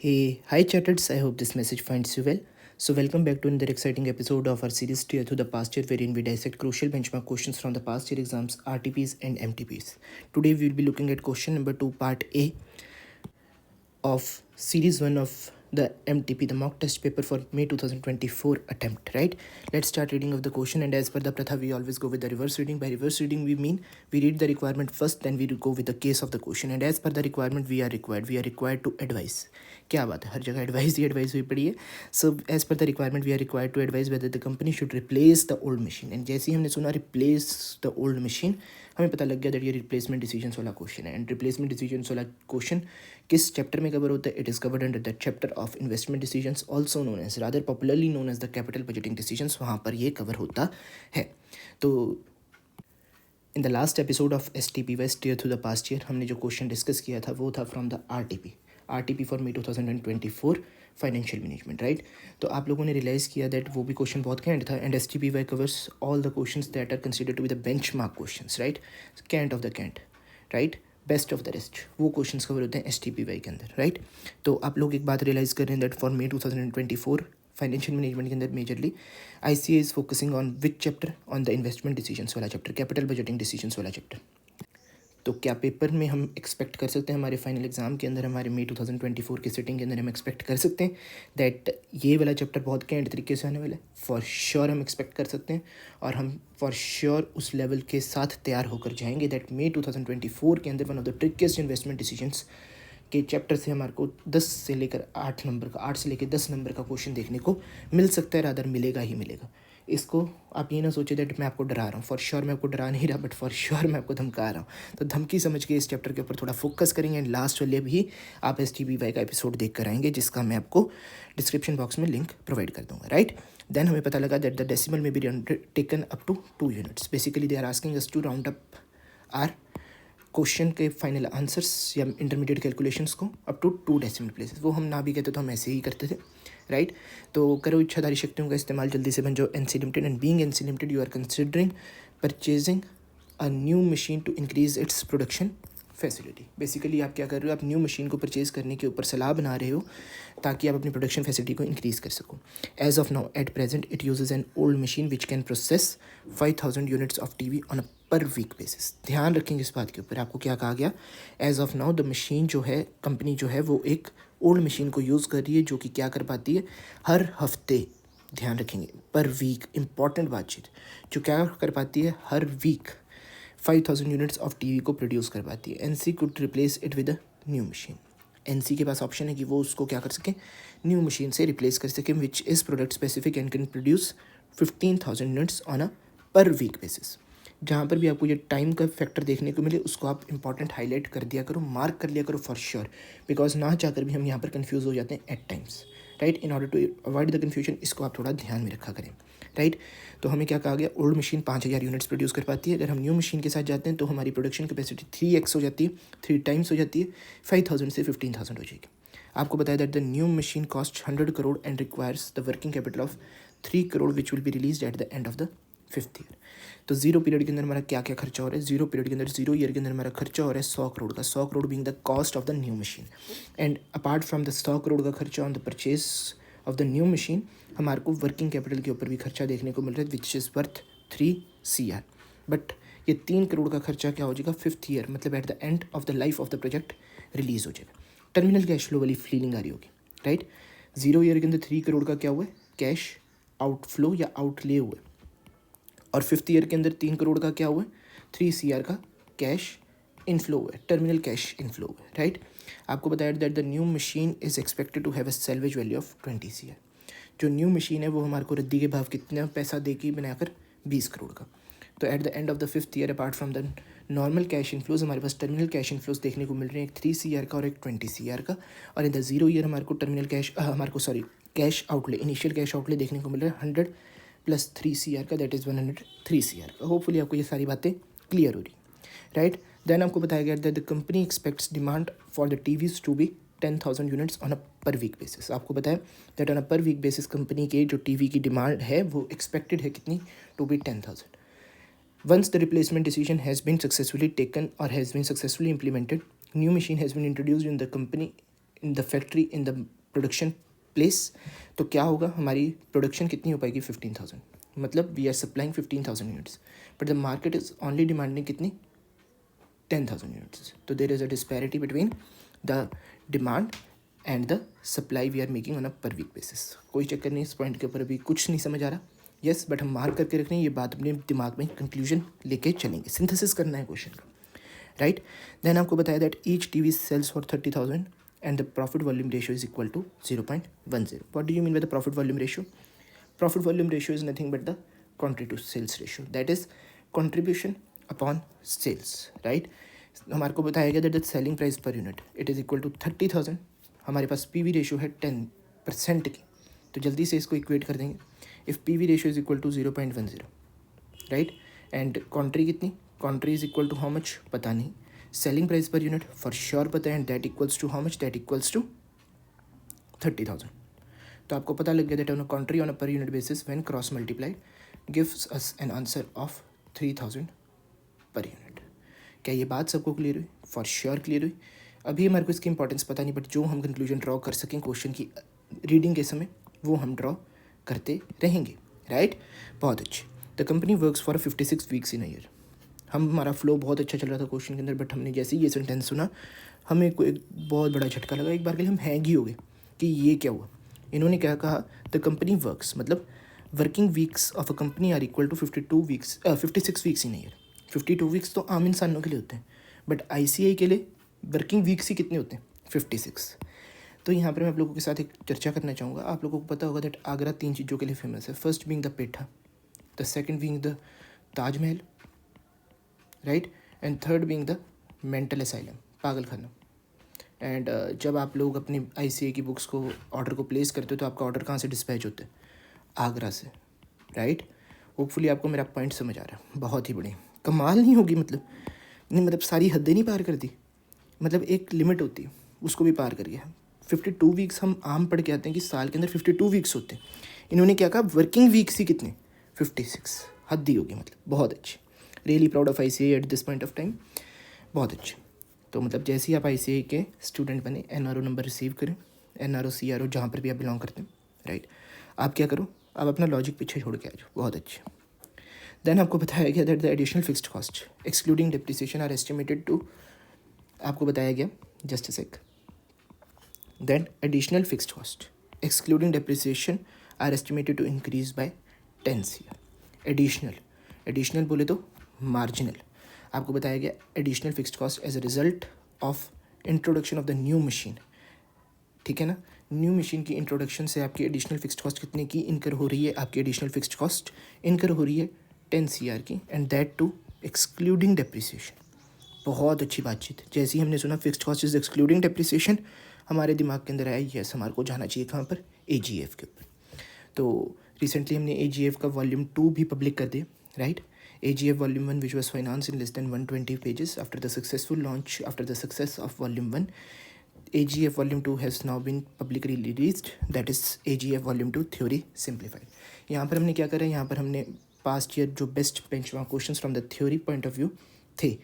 Hey, hi Chatters, I hope this message finds you well. So, welcome back to another exciting episode of our series Steer Through the Past Year, wherein we dissect crucial benchmark questions from the past year exams, RTPs, and MTPs. Today, we will be looking at question number 2, part A of series 1 of the MTP, the mock test paper for May 2024 attempt, right? Let's start reading of the question, and as per the pratha, we always go with the reverse reading. By reverse reading, we mean we read the requirement first, then we go with the case of the question, and as per the requirement, we are required to advise. क्या बात है, हर जगह advice ही advice हुई पड़ी है. So as per the requirement we are required to advise whether the company should replace the old machine. And जैसे ही हमने सुना रिप्लेस द ओल्ड मशीन, हमें पता लग गया दैट ये रिप्लेसमेंट डिसीजंस वाला क्वेश्चन है. एंड रिप्लेसमेंट डिसीजंस वाला क्वेश्चन किस चैप्टर में कवर होता है? It is covered under the chapter of investment decisions, also known as, rather popularly known as the capital budgeting decisions. वहाँ पर ये कवर होता है. तो in the last episode of STP we steer through the past year, हमने जो question discuss किया था वो था from the RTP for May 2024 financial management, right. तो आप लोगों ने रियलाइज़ किया दैट वो भी क्वेश्चन बहुत कैंट था. And STPY covers all the questions that are considered to be the benchmark questions, right. Cant of the cant, right, best of the rest, वो क्वेश्चंस कवर होते हैं STPY के अंदर, राइट. तो आप लोग एक बात रियलाइज़ कर रहे हैं that for May 2024 financial management के अंदर majorly ICA is focusing on which chapter? On the investment decisions वाला चैप्टर, कैपिटल बजटिंग डिसीजंस वाला चैप्टर. तो क्या पेपर में हम एक्सपेक्ट कर सकते हैं, हमारे फाइनल एग्जाम के अंदर, हमारे May 2024 की सिटिंग के अंदर हम एक्सपेक्ट कर सकते हैं दैट ये वाला चैप्टर बहुत कैंट तरीके से आने वाला है? फॉर श्योर हम एक्सपेक्ट कर सकते हैं, और हम फॉर श्योर उस लेवल के साथ तैयार होकर जाएंगे दैट May 2024 के अंदर one of the trickiest investment decisions के चैप्टर से हमारे को 10 से लेकर 8 नंबर का, 8 से लेकर 10 नंबर का क्वेश्चन देखने को मिल सकता है, रादर मिलेगा ही मिलेगा. इसको आप ये ना सोचिए दैट मैं आपको डरा रहा हूँ. फॉर श्योर मैं आपको डरा नहीं रहा, बट फॉर श्योर मैं आपको धमका रहा हूँ. तो धमकी समझ के इस चैप्टर के ऊपर थोड़ा फोकस करेंगे. एंड लास्ट वाले भी आप STPY का एपिसोड देख कर आएंगे, जिसका मैं आपको डिस्क्रिप्शन बॉक्स में लिंक प्रोवाइड कर दूँगा, राइट. देन हमें पता लगा दैट द डेसिमल में be taken up to 2 units. Basically they are asking us to round up our question के फाइनल आंसर्स या इंटरमीडिएट कैलकुलेशंस को अप टू 2 डेसिमल प्लेसेस. वो हम ना भी कहते तो हम ऐसे ही करते थे, राइट. तो करो इच्छाधारी शक्तियों का इस्तेमाल, जल्दी से बन जाओ NC limited. And being NC limited you are considering purchasing a new machine to increase its production facility. Basically आप क्या कर रहे हो? आप न्यू मशीन को परचेज करने के ऊपर सलाह बना रहे हो ताकि आप अपनी प्रोडक्शन फैसिलिटी को इंक्रीज़ कर सको. As of now at present it uses an old machine which can process 5000 units of TV on a per week basis. ध्यान रखेंगे इस बात के ऊपर. आपको क्या कहा गया? As of now the machine जो है, कंपनी जो है, वो एक ओल्ड मशीन को यूज़ कर रही है जो कि क्या कर पाती है? हर हफ्ते, ध्यान रखेंगे, पर वीक, इंपॉर्टेंट बातचीत, जो क्या कर पाती है? हर वीक 5000 यूनिट्स ऑफ TV को प्रोड्यूस कर पाती है. NC could replace it with a new machine. NC के पास ऑप्शन है कि वो उसको क्या कर सके? न्यू मशीन से रिप्लेस कर सके, which is product specific and can produce 15,000 units on a per week basis. जहाँ पर भी आपको ये टाइम का फैक्टर देखने को मिले, उसको आप इंपॉर्टेंट हाईलाइट कर दिया करो, मार्क कर लिया करो फॉर श्योर, बिकॉज ना चाहकर भी हम यहाँ पर कन्फ्यूज़ हो जाते हैं at times, right. In order to avoid the confusion, इसको आप थोड़ा ध्यान में रखा करें, राइट. तो हमें क्या कहा गया? ओल्ड मशीन 5000 यूनिट्स प्रोड्यूस कर पाती है. अगर हम न्यू मशीन के साथ जाते हैं तो हमारी प्रोडक्शन कैपेसिटी 3x हो जाती है, 3 टाइम्स हो जाती है, 5000 से 15,000 हो जाएगी. आपको बताया that the new machine cost 100 crore and requires the working capital of 3 crore which will be release at the end of the 5th year. तो 0 पीरियड के अंदर हमारा क्या क्या खर्चा हो रहा है? 0 पीरियड के अंदर, 0 ईयर के अंदर हमारा खर्चा हो रहा है 100 करोड़ का. 100 crore being the cost of the new machine. And apart from the 100 crore का खर्चा on the purchase of the new machine, हमारे को वर्किंग कैपिटल के ऊपर भी खर्चा देखने को मिल रहा है which is worth 3 CR. But ये 3 करोड़ का खर्चा क्या हो जाएगा? 5th ईयर, मतलब eight the end of the life of the project release हो जाएगा. टर्मिनल कैश फ्लो वाली फीलिंग आ रही होगी, राइट. 0 ईयर के अंदर 3 करोड़ का क्या हुआ है? कैश आउटफ्लो या आउटले हुआ है. और 5th ईयर के अंदर 3 करोड़ का क्या हुआ है? 3 CR का कैश इनफ्लो हुआ है, टर्मिनल कैश इनफ्लो हुआ है, राइट. आपको बताया that the new machine is expected to have a salvage value of 20 CR. जो न्यू मशीन है वो हमारे को रद्दी के भाव कितना पैसा देगी बनाकर? 20 करोड़ का. तो eight the end of the 5th year, apart from the normal cash inflows, हमारे पास टर्मिनल कैश इनफ्लोज देखने को मिल रहे हैं, एक 3 CR का और एक 20 CR का. और इन द 0 ईयर हमारे को terminal cash cash outlay, initial cash outlay देखने को मिल रहा है 100 प्लस 3 CR का, दैट इज़ 103 CR का. होपफुली आपको ये सारी बातें क्लियर हो रही, राइट. देन आपको बताया गया that the company expects demand for the TVs to be 10,000 units on a per week basis. आपको बताया that on a per week basis company के जो TV की डिमांड है वो एक्सपेक्टेड है कितनी? To be 10,000. Once the replacement decision has been successfully taken और has been successfully implemented, new machine has been introduced in the company in the factory, in the production place, तो क्या होगा, हमारी production कितनी हो पाएगी 15,000, मतलब we are supplying 15,000 units, but the market is only demanding कितनी 10,000 यूनिट्स. तो there is a disparity between the demand and the supply we are making on a per week basis. कोई चक्कर नहीं, इस पॉइंट के ऊपर अभी कुछ नहीं समझ आ रहा. यस, बट हम मार्क करके रख रहे हैं, ये बात अपने दिमाग में कंक्लूजन लेके चलेंगे. सिंथेसिस करना है क्वेश्चन का, राइट. देन आपको बताया that each TV sells for 30,000 and the profit volume ratio is equal to 0.10. What do you mean by the profit volume ratio? Profit volume ratio is nothing but the quantity to sales ratio, that is contribution upon sales, right. हमारे को बताया गया that the selling price per unit it is equal to 30,000. हमारे पास PV ratio है 10% की, तो जल्दी से इसको इक्वेट कर देंगे. If PV ratio is equal to 0.10, right, and contri कितनी, contri is equal to how much, पता नहीं. Selling price per unit for sure पता है, and that equals to how much, that equals to 30,000. तो आपको पता लग गया that on a contri on a per unit basis when cross multiplied gives us an answer of 3,000 per unit. क्या ये बात सबको क्लियर हुई? फॉर श्योर क्लियर हुई. अभी हमारे को इसकी इंपॉर्टेंस पता नहीं, बट जो हम कंक्लूजन ड्रॉ कर सकें क्वेश्चन की रीडिंग के समय, वो हम ड्रॉ करते रहेंगे, राइट. बहुत अच्छे. The company works for 56 weeks in a year. हमारा फ्लो बहुत अच्छा चल रहा था क्वेश्चन के अंदर, बट हमने जैसे ही ये सेंटेंस सुना, हमें कोई एक बहुत बड़ा झटका लगा. एक बार के लिए हम हैंग ही हो गए कि ये क्या हुआ. इन्होंने क्या कहा, द कंपनी वर्क्स, मतलब working weeks of a company are equal to 56 weeks in year. 52 weeks तो आम इंसानों के लिए होते हैं, बट ICI के लिए वर्किंग वीक्स ही कितने होते हैं, 56. तो यहाँ पर मैं आप लोगों के साथ एक चर्चा करना चाहूँगा. आप लोगों को पता होगा दैट आगरा 3 चीज़ों के लिए फेमस है. First being the petha, the second being the Taj Mahal, right, and third being the mental asylum, पागल खाना. एंड जब आप लोग अपनी ICA की बुक्स को ऑर्डर को प्लेस करते हो, तो आपका ऑर्डर कहाँ से डिस्पैच होता है, आगरा से, राइट. होपफुली आपको मेरा पॉइंट समझ आ रहा है. बहुत ही बढ़िया. कमाल नहीं होगी, मतलब नहीं, मतलब सारी हदें नहीं पार कर दी, मतलब एक लिमिट होती है उसको भी पार कर गया. 52 वीक्स हम आम पढ़ के आते हैं कि साल के अंदर 52 वीक्स होते हैं. इन्होंने क्या कहा, वर्किंग वीक्स ही कितने, 56. हद ही होगी, मतलब बहुत अच्छी. Really proud of ICA at this point of time. बहुत अच्छे. तो मतलब जैसे ही आप ICA के स्टूडेंट बने, NRO नंबर रिसीव करें, NRO CRO जहाँ पर भी आप बिलोंग करते हैं, राइट, आप क्या करो, आप अपना लॉजिक पीछे छोड़ के आ जाओ. बहुत अच्छे. देन आपको बताया गया that the additional fixed cost excluding depreciation are estimated to, आपको बताया गया, just a sec, than additional fixed cost excluding depreciation are estimated to increase by 10 CR. Additional बोले तो मार्जिनल. आपको बताया गया additional fixed cost as a result of introduction of the new machine. ठीक है ना, न्यू मशीन की introduction से आपकी एडिशनल फिक्स्ड कॉस्ट कितने की इनकर हो रही है, आपकी एडिशनल फिक्स्ड कॉस्ट इनकर हो रही है 10 CR की, and that too excluding depreciation. बहुत अच्छी बातचीत. जैसे ही हमने सुना fixed cost is excluding depreciation, हमारे दिमाग के अंदर आया यस, हमारे को जाना चाहिए कहाँ पर, AGF के ऊपर. तो रिसेंटली हमने AGF का वॉल्यूम 2 भी पब्लिक कर दिया, right. AGF Volume 1, which was financed in less than 120 pages after the successful launch, after the success of Volume 1, AGF Volume 2 has now been publicly released, that is AGF Volume 2 Theory Simplified. यहाँ पर हमने क्या करा है, यहाँ पर हमने past year जो best benchmark questions from the theory point of view थे,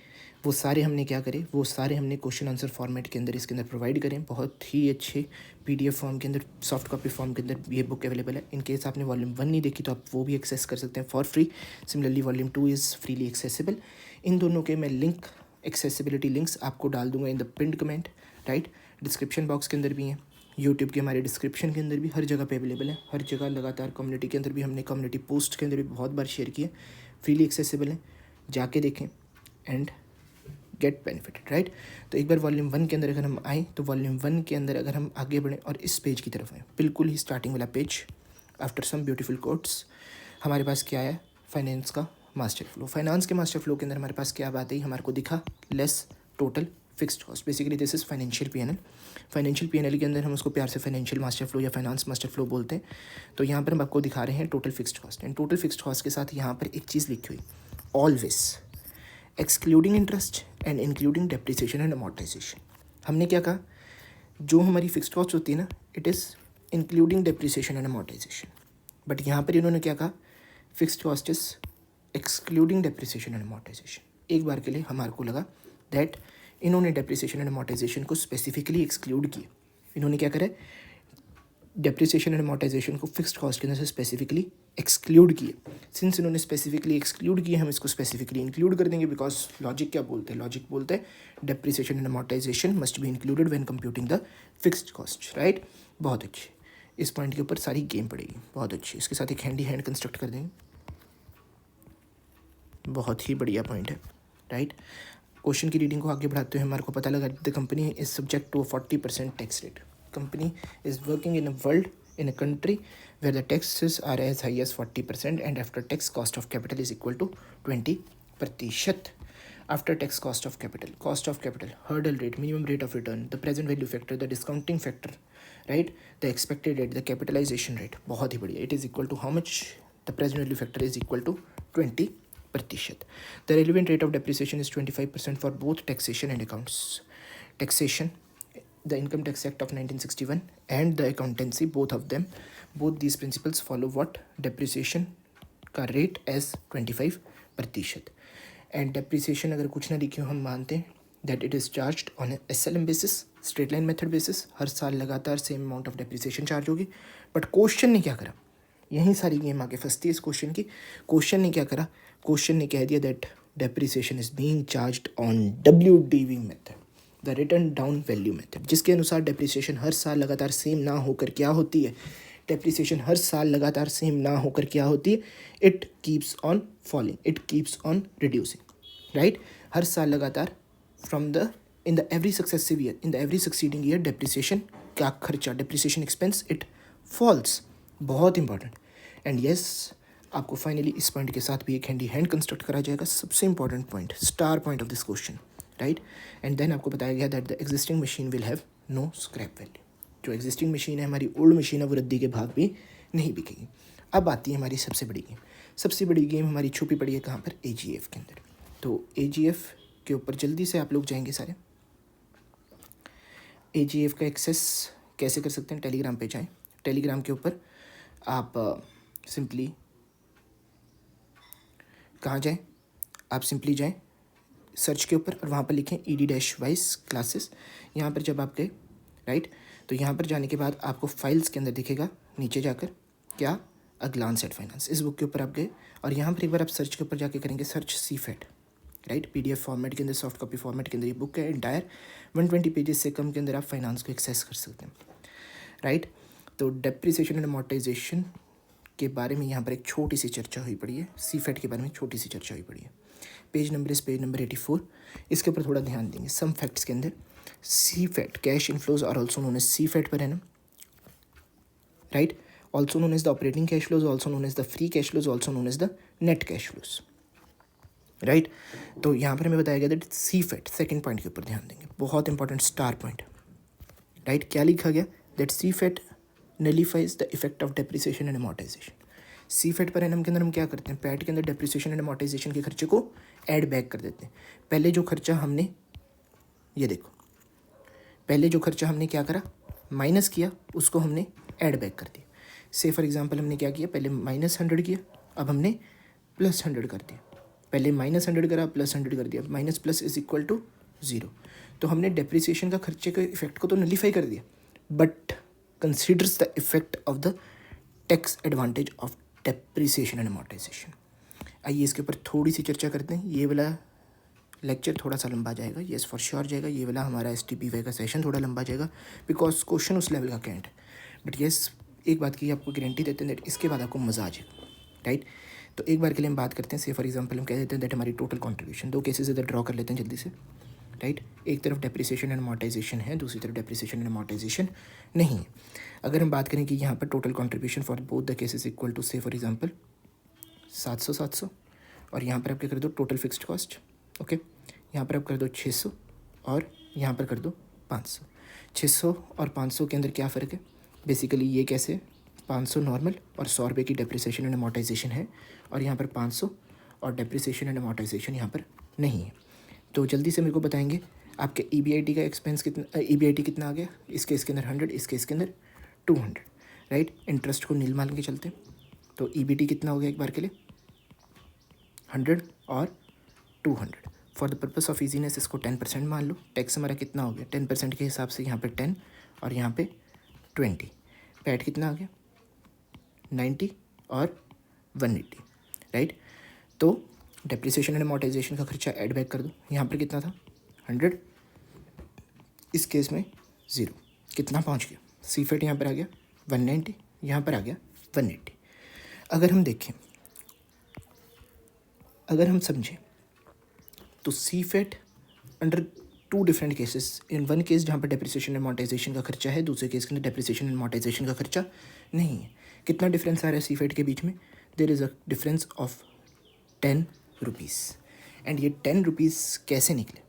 वो सारे हमने क्या करे, वो सारे हमने क्वेश्चन आंसर फॉर्मेट के अंदर इसके अंदर प्रोवाइड करें. बहुत ही अच्छे PDF फॉर्म के अंदर, सॉफ्ट कॉपी फॉर्म के अंदर ये बुक अवेलेबल है. इन केस आपने वॉल्यूम 1 नहीं देखी तो आप वो भी एक्सेस कर सकते हैं for free. Similarly volume 2 is freely accessible. इन दोनों के मैं लिंक, एक्सेसिबिलिटी लिंक्स आपको डाल दूंगा in the pinned comment, right. Description box के अंदर भी हैं, यूट्यूब के हमारे डिस्क्रिप्शन के अंदर भी, हर जगह पे अवेलेबल है. हर जगह लगातार कम्युनिटी के अंदर भी हमने कम्युनिटी पोस्ट के अंदर भी बहुत बार शेयर किए. फ्रीली एक्सेसिबल है, जाके देखें एंड गेट बेनिफिटेड, राइट. तो एक बार वॉल्यूम 1 के अंदर अगर हम आएँ, तो वॉल्यूम 1 के अंदर अगर हम आगे बढ़ें और इस पेज की तरफ आएँ, बिल्कुल ही स्टार्टिंग वाला page, after some beautiful quotes, हमारे पास क्या है, फाइनेंस का मास्टर फ्लो. फाइनेंस के मास्टर फ्लो के अंदर हमारे पास क्या बात है, हमारे को दिखा less total fixed cost. Basically this is financial PNL. Financial PNL के अंदर हम उसको प्यार से फाइनेंशियल मास्टर फ्लो या फाइनेंस मास्टर फ्लो बोलते हैं. तो यहाँ पर हम आपको दिखा रहे हैं total fixed cost, and total fixed cost के साथ यहाँ पर एक चीज़ लिखी हुई, always excluding interest and including depreciation and amortisation. हमने क्या कहा, जो हमारी फिक्स्ड कॉस्ट होती है ना, it is including depreciation and amortisation. But यहाँ पर इन्होंने क्या कहा, fixed cost is excluding depreciation and amortisation. एक बार के लिए हमारे को लगा दैट इन्होंने डेप्रिसिएशन एंड अमोर्टाइजेशन को स्पेसिफिकली एक्सक्लूड किया. इन्होंने क्या करा है, डेप्रिसिएशन एंड अमोर्टाइजेशन को फिक्स्ड कॉस्ट के अंदर से स्पेसिफिकली एक्सक्लूड किए। सिंस इन्होंने स्पेसिफिकली एक्सक्लूड किए, हम इसको स्पेसिफिकली इंक्लूड कर देंगे, बिकॉज लॉजिक क्या बोलते हैं, लॉजिक बोलते हैं depreciation and amortisation must be included when computing the fixed cost, right. बहुत अच्छी, इस पॉइंट के ऊपर सारी गेम पड़ेगी, बहुत अच्छी। इसके साथ एक हैंडी हैंड कंस्ट्रक्ट कर देंगे, बहुत ही बढ़िया पॉइंट है, राइट। क्वेश्चन की रीडिंग को आगे बढ़ाते हुए हमारे को पता लगा the company is subject to 40% tax rate. Company is working in a country where the taxes are as high as 40% and after tax cost of capital is equal to 20%. After tax cost of capital, hurdle rate, minimum rate of return, the present value factor, the discounting factor, right, the expected rate, the capitalization rate, बहुत ही बढ़िया, it is equal to how much, the present value factor is equal to 20%. The relevant rate of depreciation is 25% for both taxation and accounts. Taxation, the Income Tax Act of 1961 and the accountancy, both these principles follow what, depreciation का rate as 25%. And depreciation अगर कुछ ना लिखे हो, हम मानते हैं that it is charged on a SLM basis, straight line method basis, हर साल लगातार same amount of depreciation charge होगी। बट क्वेश्चन ने क्या करा, यही सारी गेम आगे फंसती है इस क्वेश्चन की। क्वेश्चन ने क्या करा, क्वेश्चन ने कह दिया that depreciation is being charged on WDV method, the return down value method, जिसके अनुसार डेप्रिसिएशन हर साल लगातार सेम ना होकर क्या होती है, डेप्रिसिएशन हर साल लगातार सेम ना होकर क्या होती है, it keeps on falling, it keeps on reducing, right. हर साल लगातार from the in the every successive year, in the every succeeding year depreciation का खर्चा, डेप्रिसिएशन एक्सपेंस, इट फॉल्स। बहुत इंपॉर्टेंट। एंड येस, आपको फाइनली इस पॉइंट के साथ भी एक हैंडी हैंड कंस्ट्रक्ट करा जाएगा, सबसे important point, star point of this question, right. And then आपको बताया गया that the existing machine will have no scrap value. जो एग्जिस्टिंग मशीन है हमारी, ओल्ड मशीन है, वो रद्दी के भाग भी नहीं बिकेगी। अब आती है हमारी सबसे बड़ी गेम। सबसे बड़ी गेम हमारी छुपी पड़ी है कहाँ पर, AGF के अंदर। तो AGF के ऊपर जल्दी से आप लोग जाएंगे सारे। AGF का एक्सेस कैसे कर सकते हैं, टेलीग्राम पे जाएं। टेलीग्राम के ऊपर आप सिंपली कहाँ जाएं, आप सिंपली जाएं सर्च के ऊपर और वहाँ पर लिखें ED-वाइस क्लासेस। यहाँ पर जब आप गए, राइट, तो यहाँ पर जाने के बाद आपको फाइल्स के अंदर दिखेगा नीचे जाकर क्या, अ ग्लांस एट फाइनेंस। इस बुक के ऊपर आप गए और यहाँ पर एक बार आप सर्च के ऊपर जाके करेंगे search CFET, right. PDF format के अंदर, सॉफ्ट कॉपी फॉर्मेट के अंदर ये बुक है इंटायर, 120 पेजेस से कम के अंदर आप फाइनेंस को एक्सेस कर सकते हैं, राइट। तो डेप्रिसिएशन एंड अमोर्टाइजेशन के बारे में यहाँ पर एक छोटी सी चर्चा हुई पड़ी है, CFET के बारे में छोटी सी चर्चा हुई पड़ी है। पेज नंबर इस पेज नंबर 84, इसके ऊपर थोड़ा ध्यान देंगे। सम फैक्ट्स के अंदर CFET, cash inflows are also known as CFET per annum, right, also known as the operating cash flows, also known as the free cash flows, also known as the net cash flows, right. तो यहाँ पर हमें बताया गया that CFET, second point के ऊपर ध्यान देंगे, बहुत इंपॉर्टेंट स्टार पॉइंट, राइट। क्या लिखा गया, that CFET nullifies the effect of depreciation and amortisation. CFET per annum के अंदर हम क्या करते हैं, पैट के अंदर डेप्रिसिएशन एंड अमोर्टाइजेशन के खर्चे को ऐड बैक कर देते हैं। पहले जो खर्चा हमने, ये देखो, पहले जो खर्चा हमने क्या करा, माइनस किया, उसको हमने ऐड बैक कर दिया। से फॉर एग्जांपल हमने क्या किया, पहले -100 किया, अब हमने +100 कर दिया। पहले -100 करा, +100 कर दिया, minus plus is equal to 0। तो हमने डेप्रिसिएशन का खर्चे के इफेक्ट को तो नलीफाई कर दिया, but considers the effect of the tax advantage of depreciation and amortisation. आइए इसके ऊपर थोड़ी सी चर्चा करते हैं। ये वाला लेक्चर थोड़ा सा लंबा जाएगा, येस फॉर श्योर जाएगा। ये वाला हमारा STPY का सेशन थोड़ा लंबा जाएगा, बिकॉज क्वेश्चन उस लेवल का कैंट है। बट येस, एक बात की आपको गारंटी देते हैं दैट इसके बाद आपको मज़ा आ जाएगा, राइट। तो एक बार के लिए हम बात करते हैं, से फॉर एग्जांपल हम कह देते हैं दैट हमारी टोटल कंट्रीब्यूशन, दो केसेस इधर ड्रॉ कर लेते हैं जल्दी से, राइट। एक तरफ डेप्रिसिएशन एंड अमोर्टाइजेशन है, दूसरी तरफ डेप्रिसिएशन एंड अमोर्टाइजेशन नहीं है। अगर हम बात करें कि यहाँ पर total contribution for both the cases equal to, say for example 700 और यहाँ पर आप क्या कर दो, टोटल फिक्स्ड कॉस्ट, ओके, यहाँ पर आप कर दो 600 और यहाँ पर कर दो 500। 600 और 500 के अंदर क्या फ़र्क है, बेसिकली ये कैसे, 500 नॉर्मल और 100 रुपये की डेप्रिसिएशन एंड अमोर्टाइजेशन है, और यहाँ पर 500 और डेप्रिसिएशन एंड अमोर्टाइजेशन यहाँ पर नहीं है। तो जल्दी से मेरे को बताएंगे आपके EBIT का एक्सपेंस कितना, EBIT कितना आ गया, इसके अंदर 100, इसके अंदर 200, राइट। इंटरेस्ट को नील मान के चलते हैं, तो EBT कितना हो गया एक बार के लिए, 100 और 200। For the purpose of easiness इसको 10% मान लो। टैक्स हमारा कितना हो गया, 10% के हिसाब से यहाँ पर 10 और यहाँ पे 20। पैट कितना आ गया 90 और 180, राइट। तो डेप्रिसिएशन एंड अमोर्टाइजेशन का खर्चा ऐड बैक कर दो। यहाँ पर कितना था 100, इस केस में 0, कितना पहुँच गया सी फैट यहाँ पर आ गया 190, यहाँ पर आ गया 180। अगर हम देखें, अगर हम समझें तो C FAT under 2 different cases, in one case जहाँ पर डेप्रिसिएशन एंड अमोर्टाइजेशन का खर्चा है, दूसरे केस के अंदर डेप्रिसिएशन एंड अमोर्टाइजेशन का खर्चा नहीं है। कितना डिफरेंस आ रहा है सी फैट के बीच में? There is a difference of 10 rupees. And ये 10 रुपीज़ कैसे निकले,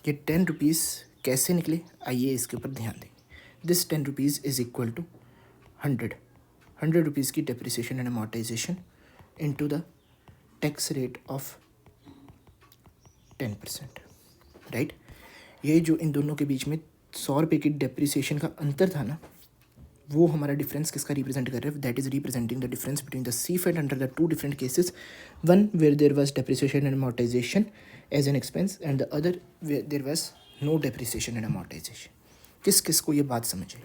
ये 10 रुपीज़ कैसे निकले, आइए इसके ऊपर ध्यान दें। This 10 rupees is equal to 100 rupees की depreciation and amortisation into the tax rate of 10%, right. ये जो इन दोनों के बीच में 100 रुपये की डेप्रिसिएशन का अंतर था ना, वो हमारा डिफरेंस किसका रिप्रेजेंट कर रहा है? That is representing the difference between the C FAT under the 2 different cases, one where there was depreciation and amortisation as an expense and the other where there was no depreciation and amortisation. किस किस को ये बात समझ आई?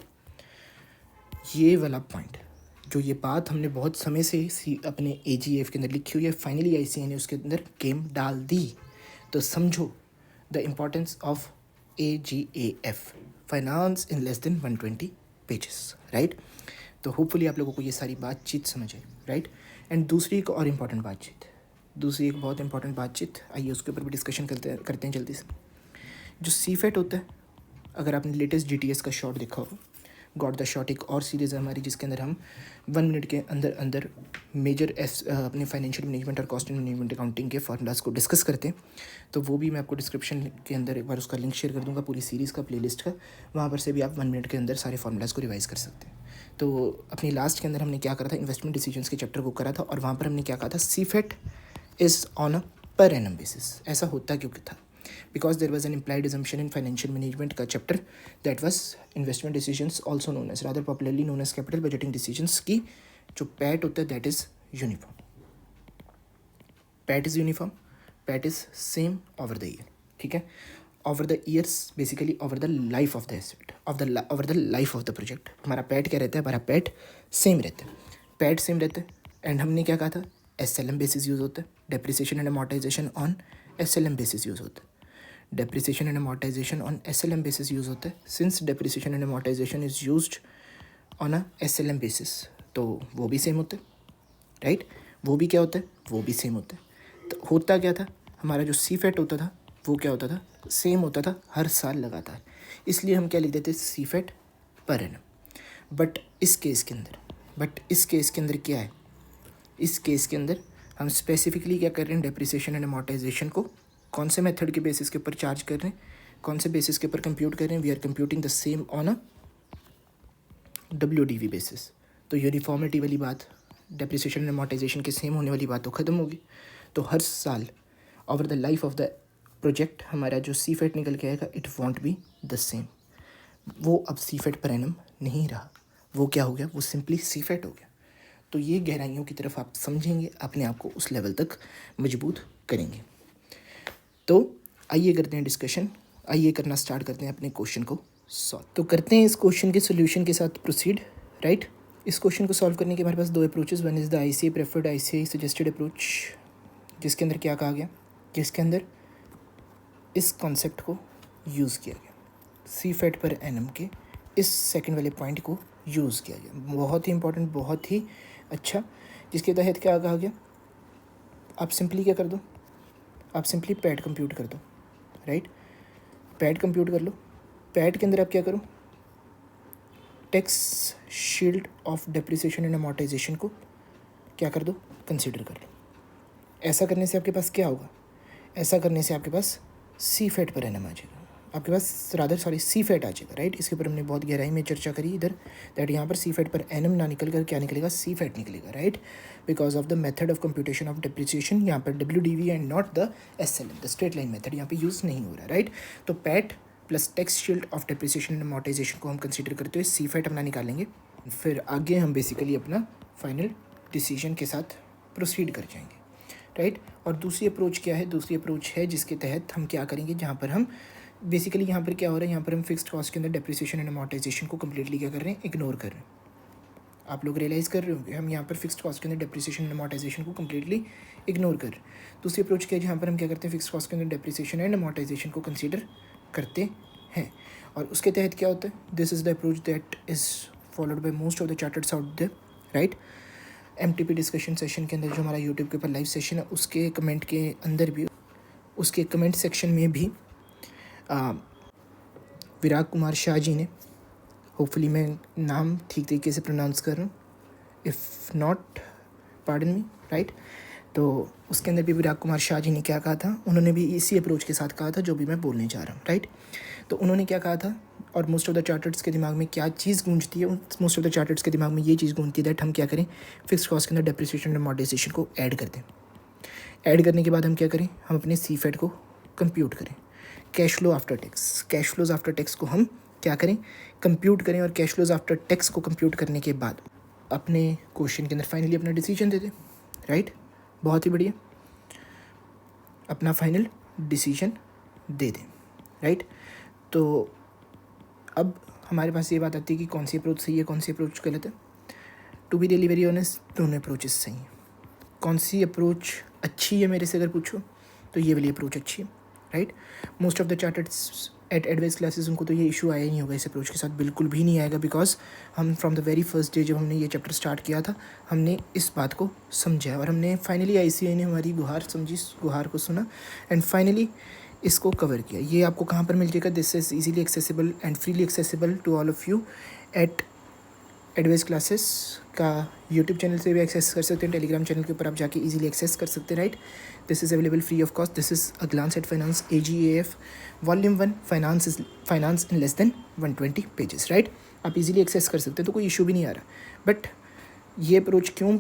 ये वाला point, जो ये बात हमने बहुत समय से अपने AGF के अंदर लिखी हुई है, फाइनली ICAI ने उसके अंदर गेम डाल दी। तो समझो the importance of AGAF, finance in less than 120 pages, right. तो होपफुली आप लोगों को ये सारी बातचीत समझ आई, राइट। एंड दूसरी एक और इम्पॉर्टेंट बातचीत, दूसरी एक बहुत इंपॉर्टेंट बातचीत, आइए उसके ऊपर भी डिस्कशन करते हैं जल्दी से। जो सी फैट होता है, अगर आपने लेटेस्ट GTS का शॉट देखा हो, गॉट द शॉट एक और सीरीज़ है हमारी जिसके अंदर हम 1 मिनट के अंदर अंदर मेजर अपने फाइनेंशियल मैनेजमेंट और कॉस्ट एंड मैनेजमेंट अकाउंटिंग के फार्मूलाज को डिस्कस करते हैं। तो वो भी मैं आपको डिस्क्रिप्शन के अंदर एक बार उसका लिंक शेयर कर दूंगा, पूरी सीरीज़ का प्लेलिस्ट का, वहाँ पर से भी आप 1 मिनट के अंदर सारे फार्मूलाज को रिवाइज़ कर सकते हैं। तो अपनी लास्ट के अंदर हमने क्या करा था, इन्वेस्टमेंट डिसीजंस के चैप्टर को करा था, और वहाँ पर हमने क्या कहा था, C FAT is on a per annum basis. ऐसा होता क्यों था? because there was an implied assumption in financial management का chapter that was investment decisions, also known as, rather popularly known as capital budgeting decisions, की जो PAT होता है that is uniform, PAT is uniform, PAT is same over the year, ठीक है, over the years, basically over the life of the asset, over the life of the project। हमारा PAT क्या रहता है? हमारा PAT सेम रहता है, PAT same रहता है। एंड हमने क्या कहा था, SLM बेसिस यूज़ होता है, depreciation and amortisation on SLM basis use होता है, depreciation and amortisation on SLM basis use होता है। Since depreciation and amortisation is used on a SLM basis, तो वो भी सेम होता है, राइट। वो भी क्या होता है? वो भी सेम होता है। तो होता क्या था, हमारा जो सी फैट होता था वो क्या होता था? सेम होता था हर साल लगातार, इसलिए हम क्या लिख देते? सी फैट पर एनम। बट इस केस के अंदर क्या है? इस केस के अंदर हम स्पेसिफिकली क्या कर रहे हैं? डेप्रिसिएशन एंड अमोर्टाइजेशन को कौन से मेथड के बेसिस के ऊपर चार्ज कर रहे हैं, कौन से बेसिस के ऊपर कंप्यूट कर रहे हैं? We are computing the same on a WDV basis. तो यूनिफॉर्मिटी वाली बात, डेप्रिसिएशन एंड अमोर्टाइजेशन के सेम होने वाली बात तो ख़त्म होगी। तो हर साल over the life of the project हमारा जो सी फैट निकल के आएगा, it won't be the same. वो अब सी फैट पर एनम नहीं रहा, वो क्या हो गया? वो सिंपली सी फैट हो गया। तो ये गहराइयों की तरफ आप समझेंगे, अपने आप को उस लेवल तक मजबूत करेंगे। तो आइए करते हैं डिस्कशन, आइए करना स्टार्ट करते हैं अपने क्वेश्चन को सॉल्व। तो करते हैं इस क्वेश्चन के सोल्यूशन के साथ प्रोसीड, राइट। इस क्वेश्चन को सॉल्व करने के हमारे पास 2 approaches, one is the ICAI preferred, ICAI suggested approach, जिसके अंदर क्या कहा गया, जिसके अंदर इस कॉन्सेप्ट को यूज़ किया गया, सी फैट पर एनम के इस सेकंड वाले पॉइंट को यूज़ किया गया। बहुत ही इंपॉर्टेंट, बहुत ही अच्छा, जिसके तहत क्या कहा गया, आप सिंपली क्या कर दो, आप सिंपली पैट कंप्यूट कर दो, राइट। पैट कंप्यूट कर लो, पैट के अंदर आप क्या करो, tax shield of depreciation and amortisation को क्या कर दो, कंसीडर कर लो। ऐसा करने से आपके पास क्या होगा, ऐसा करने से आपके पास सी फैट पर एनम आ जाएगा, आपके पास सी फैट आ जाएगा, राइट। इसके ऊपर हमने बहुत गहराई में चर्चा करी इधर, दैट यहाँ पर सी फैट पर एनम ना निकल कर क्या निकलेगा, सी फैट निकलेगा, right, because of the method of computation of depreciation, यहाँ पर WDV and not the SLM, the straight line method यहाँ पे यूज़ नहीं हो रहा, राइट। तो PAT plus tax shield of depreciation and amortisation को हम कंसिडर करते हुए सी फैट अपना निकालेंगे, फिर आगे हम बेसिकली अपना फाइनल डिसीजन के साथ प्रोसीड कर जाएंगे, राइट। और दूसरी अप्रोच क्या है, दूसरी अप्रोच है जिसके तहत हम क्या करेंगे, जहाँ पर हम बेसिकली यहाँ पर क्या हो रहा है, यहाँ पर हम फिक्स्ड कॉस्ट के अंदर डेप्रिसिएशन एंड अमोर्टाइजेशन को कम्प्लीटली क्या कर रहे हैं, इग्नोर कर रहे हैं। आप लोग रियलाइज़ कर रहे होंगे हम यहाँ पर फिक्स्ड कॉस्ट के अंदर डेप्रिसिएशन एंड अमोर्टाइजेशन को कम्प्लीटली इग्नोर कर रहे हैं। दूसरी अप्रोच क्या है, जहाँ पर हम क्या करते हैं, फिक्स्ड कॉस्ट के अंदर डेप्रिसिएशन एंड अमोर्टाइजेशन को कंसीडर करते हैं। और उसके तहत क्या होता है, this is the approach that is followed by most of the charters out there, right. MTP discussion session के अंदर जो हमारा यूट्यूब के ऊपर लाइव सेशन है, उसके कमेंट के अंदर भी, उसके कमेंट सेक्शन में भी विराग कुमार शाह जी ने, होपफुली मैं नाम ठीक तरीके से प्रोनाउंस कर रहा हूँ, if not pardon me, right. तो उसके अंदर भी विराग कुमार शाह जी ने क्या कहा था, उन्होंने भी इसी अप्रोच के साथ कहा था जो भी मैं बोलने जा रहा हूँ, राइट। तो उन्होंने क्या कहा था, और मोस्ट ऑफ द चार्टर्स के दिमाग में क्या चीज़ गूंजती है, मोस्ट ऑफ द चार्टर्स के दिमाग में ये चीज़ गूंजती है दैट हम क्या करें, फिक्स्ड कॉस्ट के अंदर डेप्रिसिएशन एंड अमोर्टाइजेशन को ऐड कर दें। ऐड करने के बाद हम क्या करें, हम अपने CFED को कंप्यूट करें, cash flow after tax, cash flows after tax को हम क्या करें, कंप्यूट करें। और कैश फ्लोज आफ्टर टैक्स को कंप्यूट करने के बाद अपने क्वेश्चन के अंदर फाइनली अपना डिसीजन दे दें, राइट। बहुत ही बढ़िया, अपना फाइनल डिसीजन दे दें, राइट। तो अब हमारे पास ये बात आती है कि कौन सी अप्रोच सही है, कौन सी अप्रोच गलत है। To be really very honest, दोनों अप्रोचेस सही हैं। कौन सी अप्रोच अच्छी है मेरे से अगर पूछो तो ये वाली अप्रोच अच्छी है, right. Most of the charters at advice classes, उनको तो ये इशू आया ही नहीं होगा इस अप्रोच के साथ, बिल्कुल भी नहीं आएगा, बिकॉज हम from the very first day जब हमने ये चैप्टर स्टार्ट किया था, हमने इस बात को समझा और हमने फाइनली ICAI ने हमारी गुहार समझी, गुहार को सुना एंड फाइनली इसको कवर किया। ये आपको कहाँ पर मिल जाएगा, this is easily accessible and freely accessible to all of you at advice classes का यूट्यूब चैनल से भी एक्सेस कर सकते हैं, टेलीग्राम चैनल के ऊपर आप जाके इजीली एक्सेस कर सकते हैं, right. This is available free of cost. This is a glance at finance AGAF volume 1, finance in less than 120 pages, right. आप इजीली एक्सेस कर सकते हैं, तो कोई इशू भी नहीं आ रहा। बट ये अप्रोच क्यों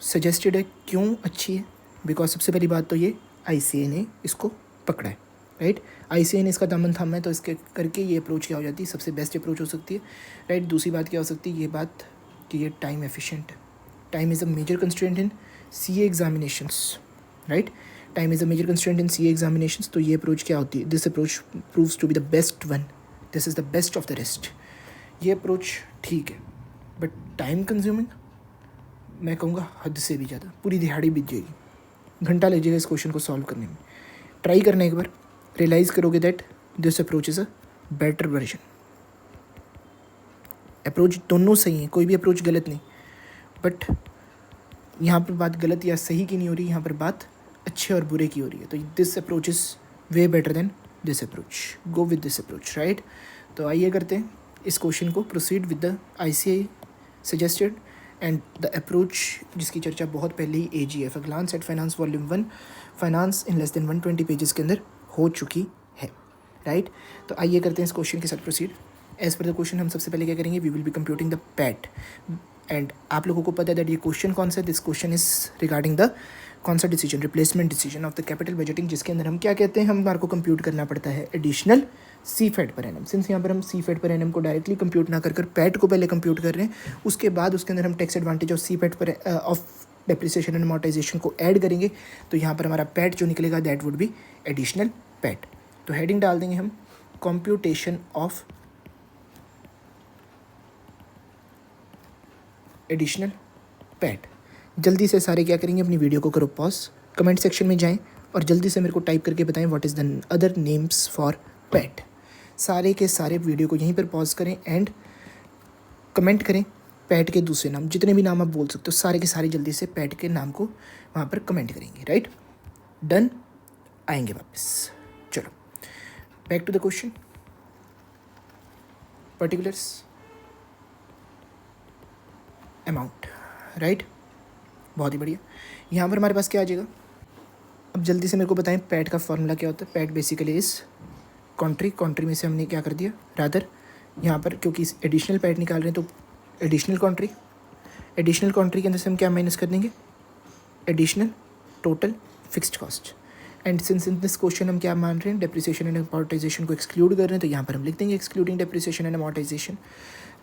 सजेस्टेड है, क्यों अच्छी है, बिकॉज सबसे पहली बात तो ये ICAI ने इसको पकड़ा है, राइट। ICAI ने इसका दामन थामा है, तो इसके करके ये अप्रोच क्या हो जाती है, सबसे बेस्ट अप्रोच हो सकती है, राइट। दूसरी बात क्या हो सकती है, ये बात कि ये टाइम एफिशिएंट है। Time is a major constraint in CA examinations, right. Time is a major constraint in CA examinations. तो ये अप्रोच क्या होती है, this approach proves to be the best one, this is the best of the rest. ये approach ठीक है, but time consuming, मैं कहूँगा हद से भी ज़्यादा, पूरी दिहाड़ी बीत जाएगी, घंटा लग जाएगा इस क्वेश्चन को सॉल्व करने में। ट्राई करना एक बार, रियलाइज़ करोगे that this approach is a better version. Approach दोनों सही हैं, कोई भी अप्रोच गलत नहीं, बट यहाँ पर बात गलत या सही की नहीं हो रही, यहाँ पर बात अच्छे और बुरे की हो रही है। तो this approach is way better than this approach, go with this approach, right. तो आइए करते हैं इस क्वेश्चन को, proceed with the ICAI suggested and the approach जिसकी चर्चा बहुत पहले ही AGF glance at finance volume 1, finance in less than 120 pages के अंदर हो चुकी है, राइट। तो आइए करते हैं इस क्वेश्चन के साथ proceed. As per the question हम सबसे पहले क्या करेंगे, we will be computing the PAT. And आप लोगों को पता है दैट ये क्वेश्चन कौन सा है, this question is regarding the कौन सा decision, replacement decision of the capital budgeting, जिसके अंदर हम क्या कहते हैं, हमारे को कंप्यूट करना पड़ता है additional CFED per annum. Since यहाँ पर हम CFED पर एनम को डायरेक्टली कंप्यूट ना कर पैट को पहले कंप्यूट कर रहे हैं, उसके बाद उसके अंदर हम टैक्स एडवांटेज ऑफ CFED पर ऑफ डेप्रिसिएशन एंड अमोर्टाइजेशन को ऐड करेंगे, तो यहाँ पर हमारा पैट जो निकलेगा that would be additional PAT. तो हेडिंग डाल देंगे हम कंप्यूटेशन ऑफ एडिशनल पैट। जल्दी से सारे क्या करेंगे, अपनी वीडियो को करो पॉज, कमेंट सेक्शन में जाएं और जल्दी से मेरे को टाइप करके बताएं what is the other names for PAT. सारे के सारे वीडियो को यहीं पर पॉज करें एंड कमेंट करें पैट के दूसरे नाम, जितने भी नाम आप बोल सकते हो सारे के सारे जल्दी से पैट के नाम को वहाँ पर कमेंट करेंगे, राइट। डन, आएंगे वापस। चलो back to the question, particulars, amount, right. बहुत ही बढ़िया, यहाँ पर हमारे पास क्या आ जाएगा, अब जल्दी से मेरे को बताएं पैट का फॉर्मूला क्या होता है। पैट बेसिकली इस कॉन्ट्री में से हमने क्या कर दिया, रादर यहाँ पर क्योंकि एडिशनल पैट निकाल रहे हैं तो एडिशनल कॉन्ट्री के अंदर से हम क्या माइनस कर देंगे, additional total fixed cost. And since in this question हम क्या मान रहे हैं, डेप्रिसिएशन एंड अमोर्टाइजेशन को एक्सक्लूड कर रहे हैं, तो यहाँ पर हम लिख देंगे excluding depreciation and amortisation,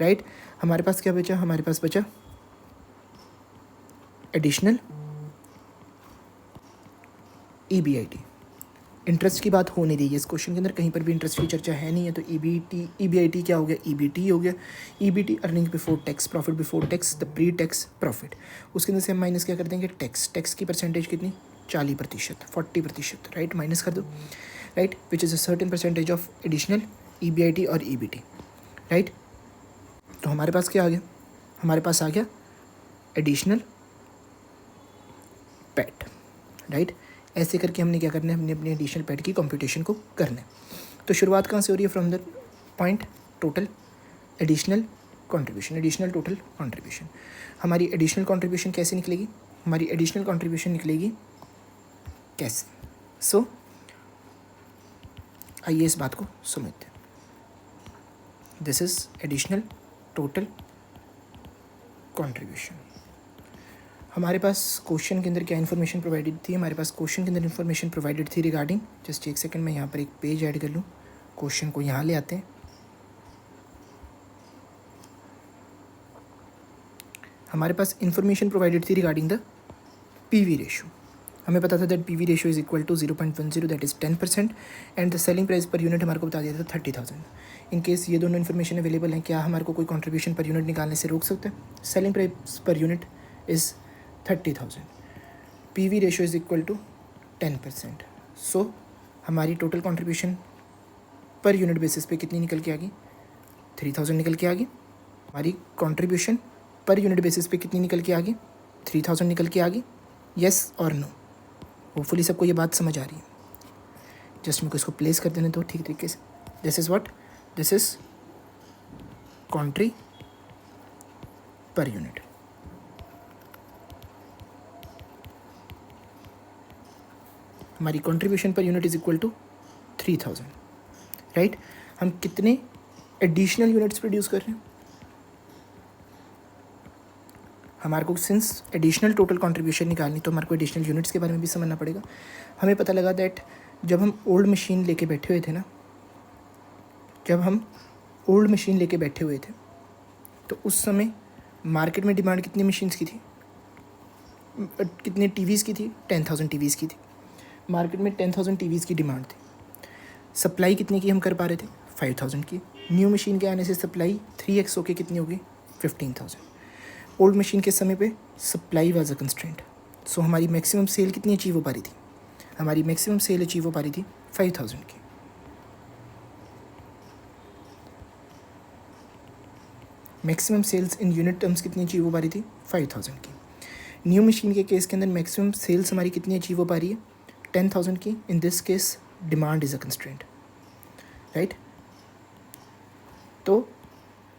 right. हमारे पास क्या बचा, हमारे पास बचा एडिशनल EBIT, इंटरेस्ट की बात हो नहीं रही है इस क्वेश्चन के अंदर, कहीं पर भी इंटरेस्ट की चर्चा है नहीं है। तो ईबीआईटी क्या हो गया, ईबीटी हो गया। EBT earning before tax, profit before tax, the pre tax profit. उसके अंदर से हम माइनस क्या कर देंगे, टैक्स। टैक्स की परसेंटेज कितनी, 40%, 40%, राइट, माइनस कर दो, right, which is a certain percentage of additional EBIT और ईबीटी, राइट। तो हमारे पास क्या आ गया, हमारे पास आ गया एडिशनल पैट, राइट। ऐसे करके हमने क्या करना है, हमने अपने एडिशनल पैट की कंप्यूटेशन को करना है। तो शुरुआत कहाँ से हो रही है, from the point total additional contribution, additional total contribution. हमारी एडिशनल कंट्रीब्यूशन कैसे निकलेगी, हमारी एडिशनल कंट्रीब्यूशन निकलेगी कैसे। सो आइए इस बात को समझते हैं। This is additional total contribution. हमारे पास क्वेश्चन के अंदर क्या इन्फॉर्मेशन प्रोवाइडेड थी, हमारे पास क्वेश्चन के अंदर इन्फॉर्मेशन प्रोवाइडेड थी रिगार्डिंग, जस्ट एक सेकंड, मैं यहाँ पर एक पेज ऐड कर लूँ, क्वेश्चन को यहाँ ले आते हैं। हमारे पास इन्फॉर्मेशन प्रोवाइडेड थी रिगार्डिंग द पीवी रेशो। हमें पता था that PV ratio is equal to 0.10, that is 10%, and the selling price per unit हमारे को बता दिया था 30,000। इन केस ये दोनों इन्फॉर्मेशन अवेलेबल हैं, क्या हमारे को कोई कंट्रीब्यूशन पर यूनिट निकालने से रोक सकता है। Selling price per unit is 30,000, PV ratio is equal to 10%। So हमारी total contribution per unit basis पे कितनी निकल के आ गई, 3,000 निकल के आ गई। हमारी कंट्रीब्यूशन पर यूनिट बेसिस पे कितनी निकल के आ गई, 3,000 निकल के आ गई। येस और नो, होपफुली सबको ये बात समझ आ रही है। जस्ट मेरे को इसको प्लेस कर देने दो ठीक तरीके से। This is what, this is contri per unit. हमारी contribution per unit is equal to 3,000, right. हम कितने एडिशनल यूनिट्स प्रोड्यूस कर रहे हैं, हमारे को सिंस एडिशनल टोटल कंट्रीब्यूशन निकालनी तो हमारे को एडिशनल यूनिट्स के बारे में भी समझना पड़ेगा। हमें पता लगा दैट जब हम ओल्ड मशीन लेके बैठे हुए थे ना, जब हम ओल्ड मशीन लेके बैठे हुए थे तो उस समय मार्केट में डिमांड कितनी मशीन्स की थी, कितने टीवीज़ की थी, 10,000 टीवीज़ की थी। मार्केट में 10,000 टीवीज़ की डिमांड थी। सप्लाई कितने की हम कर पा रहे थे, 5,000 की। न्यू मशीन के आने से सप्लाई 3x होके कितनी होगी, 15,000। ओल्ड मशीन के समय पे सप्लाई वाज अ कंस्ट्रेंट, सो हमारी मैक्सिमम सेल कितनी अचीव हो पा रही थी, हमारी मैक्सिमम सेल अचीव हो पा रही थी 5,000 की। Maximum sales in unit terms कितनी अचीव हो पा रही थी, 5,000 की। न्यू मशीन के केस के अंदर मैक्सिमम सेल्स हमारी कितनी अचीव हो पा रही है, 10,000 की। In this case demand is a constraint, right. तो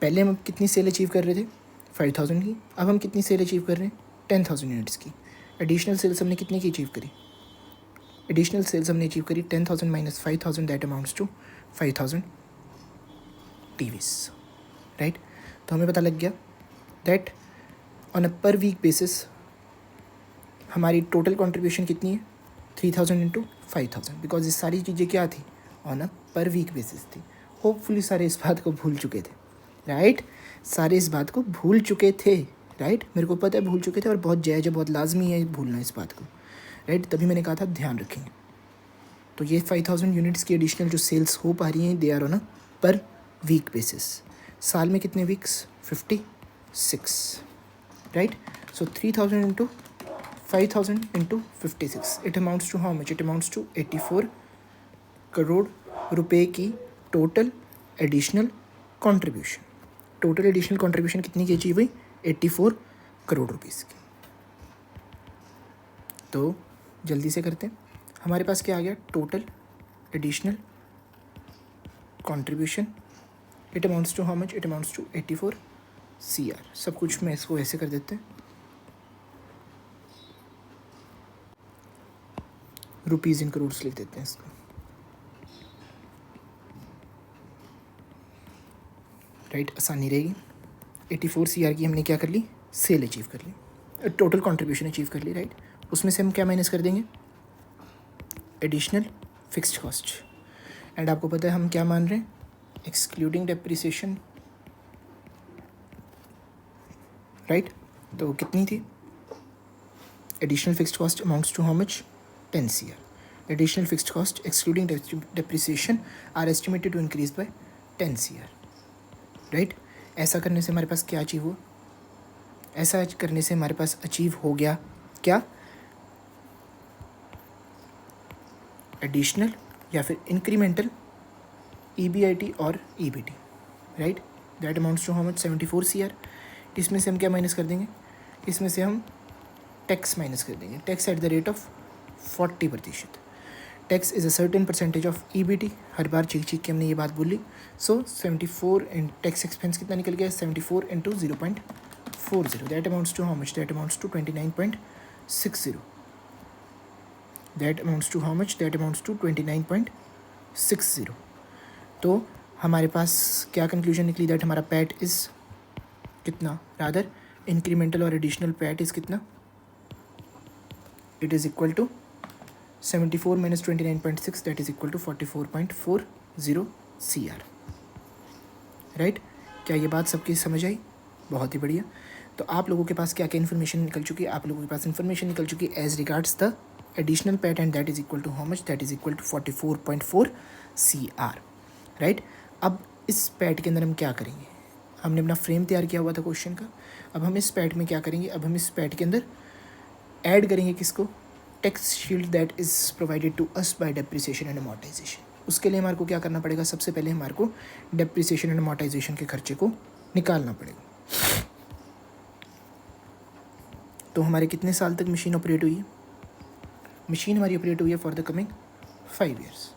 पहले हम कितनी सेल अचीव कर रहे थे, 5,000 की। अब हम कितनी सेल अचीव कर रहे हैं, 10,000 यूनिट्स की। एडिशनल सेल्स हमने कितने की अचीव करी, एडिशनल सेल्स हमने अचीव करी 10,000 minus 5,000, that amounts to 5,000 TVs, right. तो हमें पता लग गया that on a per week basis हमारी टोटल कंट्रीब्यूशन कितनी है, 3,000 इंटू 5,000, बिकॉज ये सारी चीज़ें क्या थी, on a per week basis थी। होपफुली सारे इस बात को भूल चुके थे, राइट, सारे इस बात को भूल चुके थे, राइट। मेरे को पता है भूल चुके थे, और बहुत जायज़, बहुत लाजमी है भूलना इस बात को, राइट। तभी मैंने कहा था ध्यान रखेंगे। तो ये 5,000 यूनिट्स की एडिशनल जो सेल्स हो पा रही हैं, they are on a per week basis. साल में कितने weeks, 56, right. So 3,000 into 5,000 into 56, it amounts to how much, it amounts to 84 crore रुपए की total additional contribution. Total additional contribution कितनी की अचीव हुई, 84 करोड़ रुपीस की। तो जल्दी से करते हैं, हमारे पास क्या आ गया, total additional contribution, it amounts to how much, it amounts to 84 CR। सब कुछ मैं इसको ऐसे कर देते हैं, रुपीज़ इन करोड़ लिख देते हैं इसको, राइट, आसानी रहेगी। 84 CR की हमने क्या कर ली, सेल अचीव कर ली, टोटल कंट्रीब्यूशन अचीव कर ली, राइट। उसमें से हम क्या माइनस कर देंगे, एडिशनल फिक्स्ड कॉस्ट। एंड आपको पता है हम क्या मान रहे हैं, एक्सक्लूडिंग डेप्रिसिएशन, राइट। तो कितनी थी, additional fixed cost amounts to how much, 10 CR। Additional fixed cost excluding depreciation are estimated to increase by 10 CR, right. ऐसा करने से हमारे पास क्या अचीव हुआ? ऐसा करने से हमारे पास अचीव हो गया क्या? एडिशनल या फिर इंक्रीमेंटल EBIT और EBT, right. That amounts to how much? 74 CR। इसमें से हम क्या माइनस कर देंगे? इसमें से हम टैक्स माइनस कर देंगे। Tax at the rate of 40%। Tax is a certain percentage of EBT। हर बार चीख के हमने ये बात बोली। सो 74 इन टैक्स एक्सपेंस कितना निकल गया? 74 into 0.40। That amounts to how much? That amounts to 29.60। That amounts to how much? That amounts to 29.60। तो हमारे पास क्या कंक्लूजन निकली? दैट हमारा पैट इज़ कितना? रादर इंक्रीमेंटल और एडिशनल पैट इज़ कितना? It is equal to 74 minus 29.6, that is equal to 44.40 CR, right. क्या ये बात सबकी समझ आई? बहुत ही बढ़िया। तो आप लोगों के पास क्या क्या इन्फॉर्मेशन निकल चुकी है? आप लोगों के पास इन्फॉर्मेशन निकल चुकी है as regards the additional PAT and that is equal to how much? That is equal to 44.4 CR, right. अब इस पैट के अंदर हम क्या करेंगे? हमने अपना फ्रेम तैयार किया हुआ था क्वेश्चन का। अब हम इस पैट में क्या करेंगे? अब हम इस पैट के अंदर ऐड करेंगे किसको? Tax shield that is provided to us by depreciation and amortisation. उसके लिए हमारे को क्या करना पड़ेगा? सबसे पहले हमारे को डेप्रिसिएशन एंड अमोर्टाइजेशन के खर्चे को निकालना पड़ेगा। तो हमारे कितने साल तक मशीन ऑपरेट हुई है? मशीन हमारी ऑपरेट हुई है for the coming 5 years,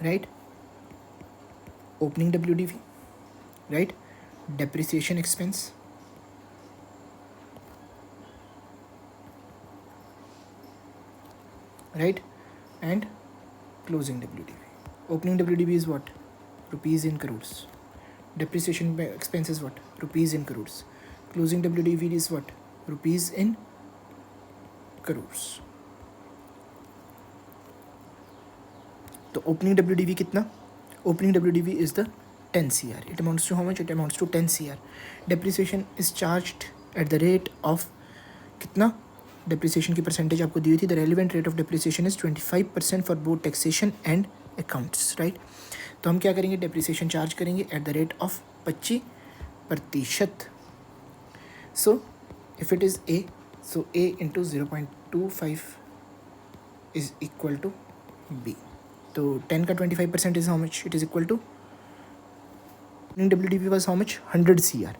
right. Opening WDV, right. Depreciation expense, right, and closing WDV. Opening WDV is what? Rupees in crores. Depreciation expense is what? Rupees in crores. Closing WDV is what? Rupees in crores. तो opening WDV कितना? Opening WDV is the 10 CR. It amounts to how much? It amounts to 10 CR. Depreciation is charged at the rate of कितना? Depreciation की percentage आपको दी हुई थी। The relevant rate of depreciation is 25% for both taxation and accounts, right. तो हम क्या करेंगे? डेप्रिसिएशन चार्ज करेंगे at the rate of 25%। So if it is A, so A into 0.25 is equal to B. तो 10 का 25% is how much? It is equal to opening WDV was how much? 100 CR,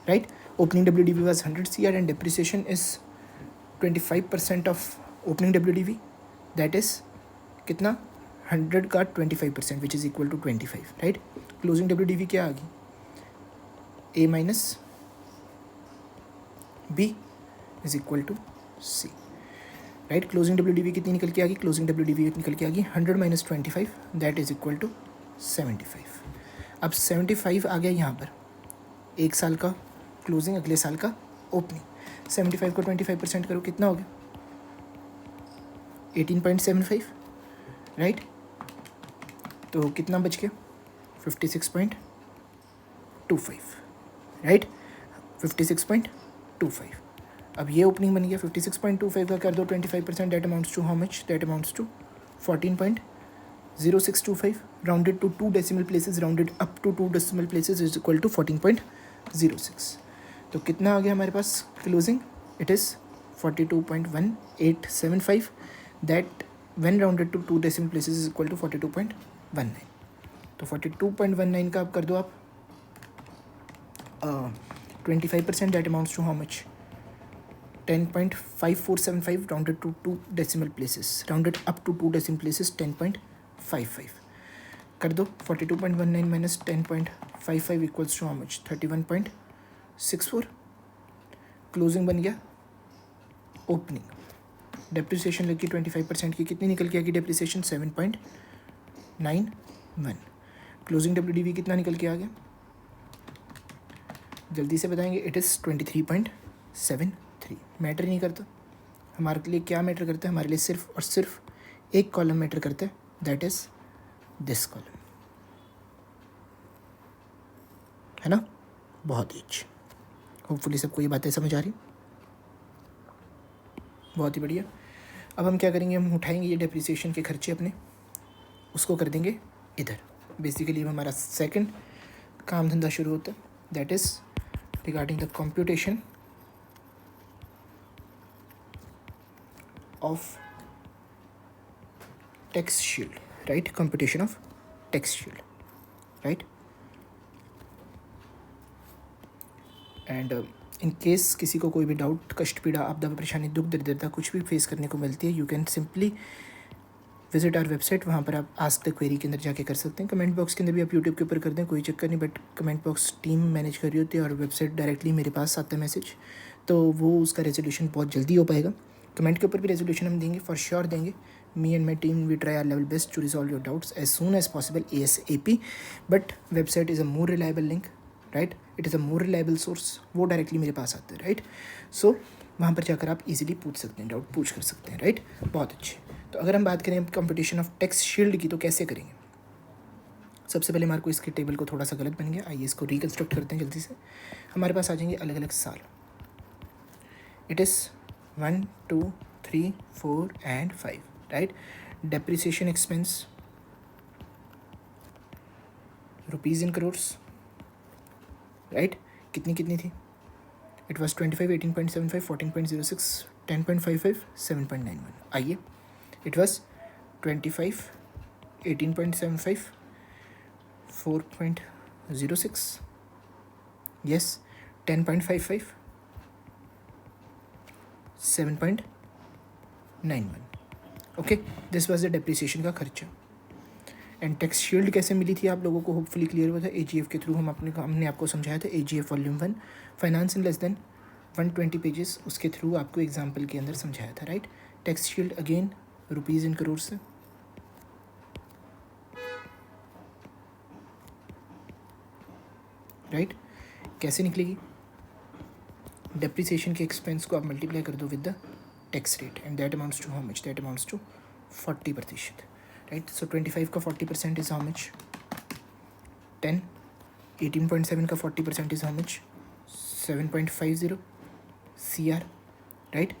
right. Opening WDV was 100 CR and depreciation is 25% of opening WDV, that is कितना? 100 का 25% which is equal to 25, right. Closing WDV क्या आ गई? A minus B is equal to C, right. Closing WDV कितनी निकल के आ गई? क्लोजिंग WDV निकल के आ गई 100 minus 25, that is equal to 75। अब 75 आ गया यहाँ पर, एक साल का क्लोजिंग, अगले साल का ओपनिंग। 75 को 25% करो, कितना हो गया? 18.75, राइट। तो कितना बच गया? 56.25, राइट। 56.25। अब ये ओपनिंग बन गया। 56.25 का कर दो 25%, that amounts to how much? That amounts to 14.0625, rounded to 2 decimal places, rounded up to 2 decimal places is equal to 14.06। तो कितना आ गया हमारे पास closing? It is 42.1875, that when rounded to 2 decimal places is equal to 42.19। तो 42.19 का आप कर दो आप 25%, that amounts to how much? 10.5475, rounded to 2 decimal places, rounded up to 2 decimal places 10.55 कर दो। 42.19 minus 10.55 equals to how much? 31.64। Closing बन गया ओपनिंग। डेप्रिसिएशन लगी 25% की, कितनी निकल के आ गई डेप्रिसिएशन? 7.91। क्लोजिंग WDV कितना निकल के आ गया? जल्दी से बताएंगे। It is 23.73। मैटर नहीं करता हमारे लिए। क्या मैटर करता है हमारे लिए? सिर्फ और सिर्फ एक कॉलम मैटर करता है, दैट इज़ दिस कॉलम, है ना। बहुत ही अच्छी। होपफुली सबको ये बातें समझ आ रही। बहुत ही बढ़िया। अब हम क्या करेंगे, हम उठाएंगे ये डेप्रिसिएशन के खर्चे अपने, उसको कर देंगे इधर। बेसिकली हमारा सेकंड काम धंधा शुरू होता है, that is regarding the computation of tax shield, right, computation of tax shield, right. And in case किसी को कोई भी डाउट, कष्ट, पीड़ा, आपदा, परेशानी, दुख, दरिद्रता कुछ भी फेस करने को मिलती है, you can simply visit our website. वहाँ पर आप आस्क द क्वेरी के अंदर जाके कर सकते हैं। कमेंट बॉक्स के अंदर भी आप यूट्यूब के ऊपर कर दें, कोई चक्कर नहीं, but comment box team manage कर रही होती है और वेबसाइट डायरेक्टली मेरे पास आता है मैसेज, तो वो उसका रेजोल्यूशन बहुत जल्दी हो पाएगा। कमेंट के ऊपर भी रेजोल्यूशन हम देंगे, फॉर श्योर देंगे। Me and my team we try our level best to resolve your doubts as soon as possible ASAP, but website is a more reliable link, right, it is a more reliable source, वो directly मेरे पास आता है, right. सो वहाँ पर जाकर आप easily पूछ सकते हैं, डाउट पूछ कर सकते हैं, राइट। बहुत अच्छे। तो अगर हम बात करें कंपटीशन ऑफ टैक्स शील्ड की, तो कैसे करेंगे। सबसे पहले हमारे को इसके टेबल को थोड़ा सा गलत बन गया, आइए इसको रिकन्स्ट्रक्ट करते हैं जल्दी से। हमारे पास आ जाएंगे अलग अलग साल, it is 1, 2, 3, 4 and 5, right. Depreciation expense rupees in crores, right, कितनी कितनी थी, इट वॉज 25, 18.75, 14.06, 10.55, 7.91। आइए, it was 25, 18.75, 4.06, yes, 10.55, 7.91। Okay, this was the depreciation का खर्चा। एंड टैक्स शील्ड कैसे मिली थी आप लोगों को होपफुली क्लियर हुआ था, AGF के थ्रू। हमने आपको समझाया था, AGF volume 1, finance in less than 120 pages, उसके थ्रू आपको एग्जाम्पल के अंदर समझाया था, right. Tax shield again rupees in crore से, राइट। कैसे निकलेगी, डेप्रिसिएशन के एक्सपेंस को आप मल्टीप्लाई कर दो with the tax rate, and that amounts to how much, that amounts to 40%, right. So 25 का 40% इज हाउ मच, 10, 18.7 का 40% is how much, 7.50 CR, right.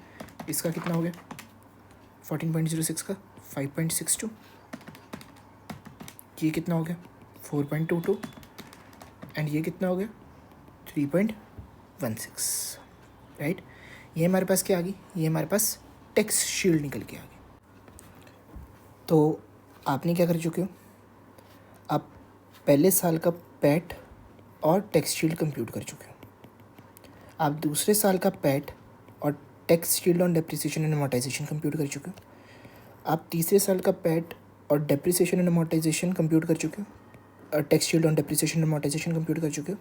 इसका कितना हो गया, 14.06 का 5.62, ये कितना हो गया 4.22, एंड ये कितना हो गया 3.16, राइट। ये हमारे पास क्या आ गई, ये हमारे पास टैक्स शील्ड निकल के आ गई। तो आपने क्या कर चुके हो, आप पहले साल का पैट और टैक्स शील्ड कंप्यूट कर चुके हो, आप दूसरे साल का पैट और tax shield on depreciation and amortisation compute कर चुके हो, आप तीसरे साल का पैट और डेप्रिसिएशन एंड अमोर्टाइजेशन कंप्यूट कर चुके हो, और tax shield on depreciation and amortisation compute कर चुके हो,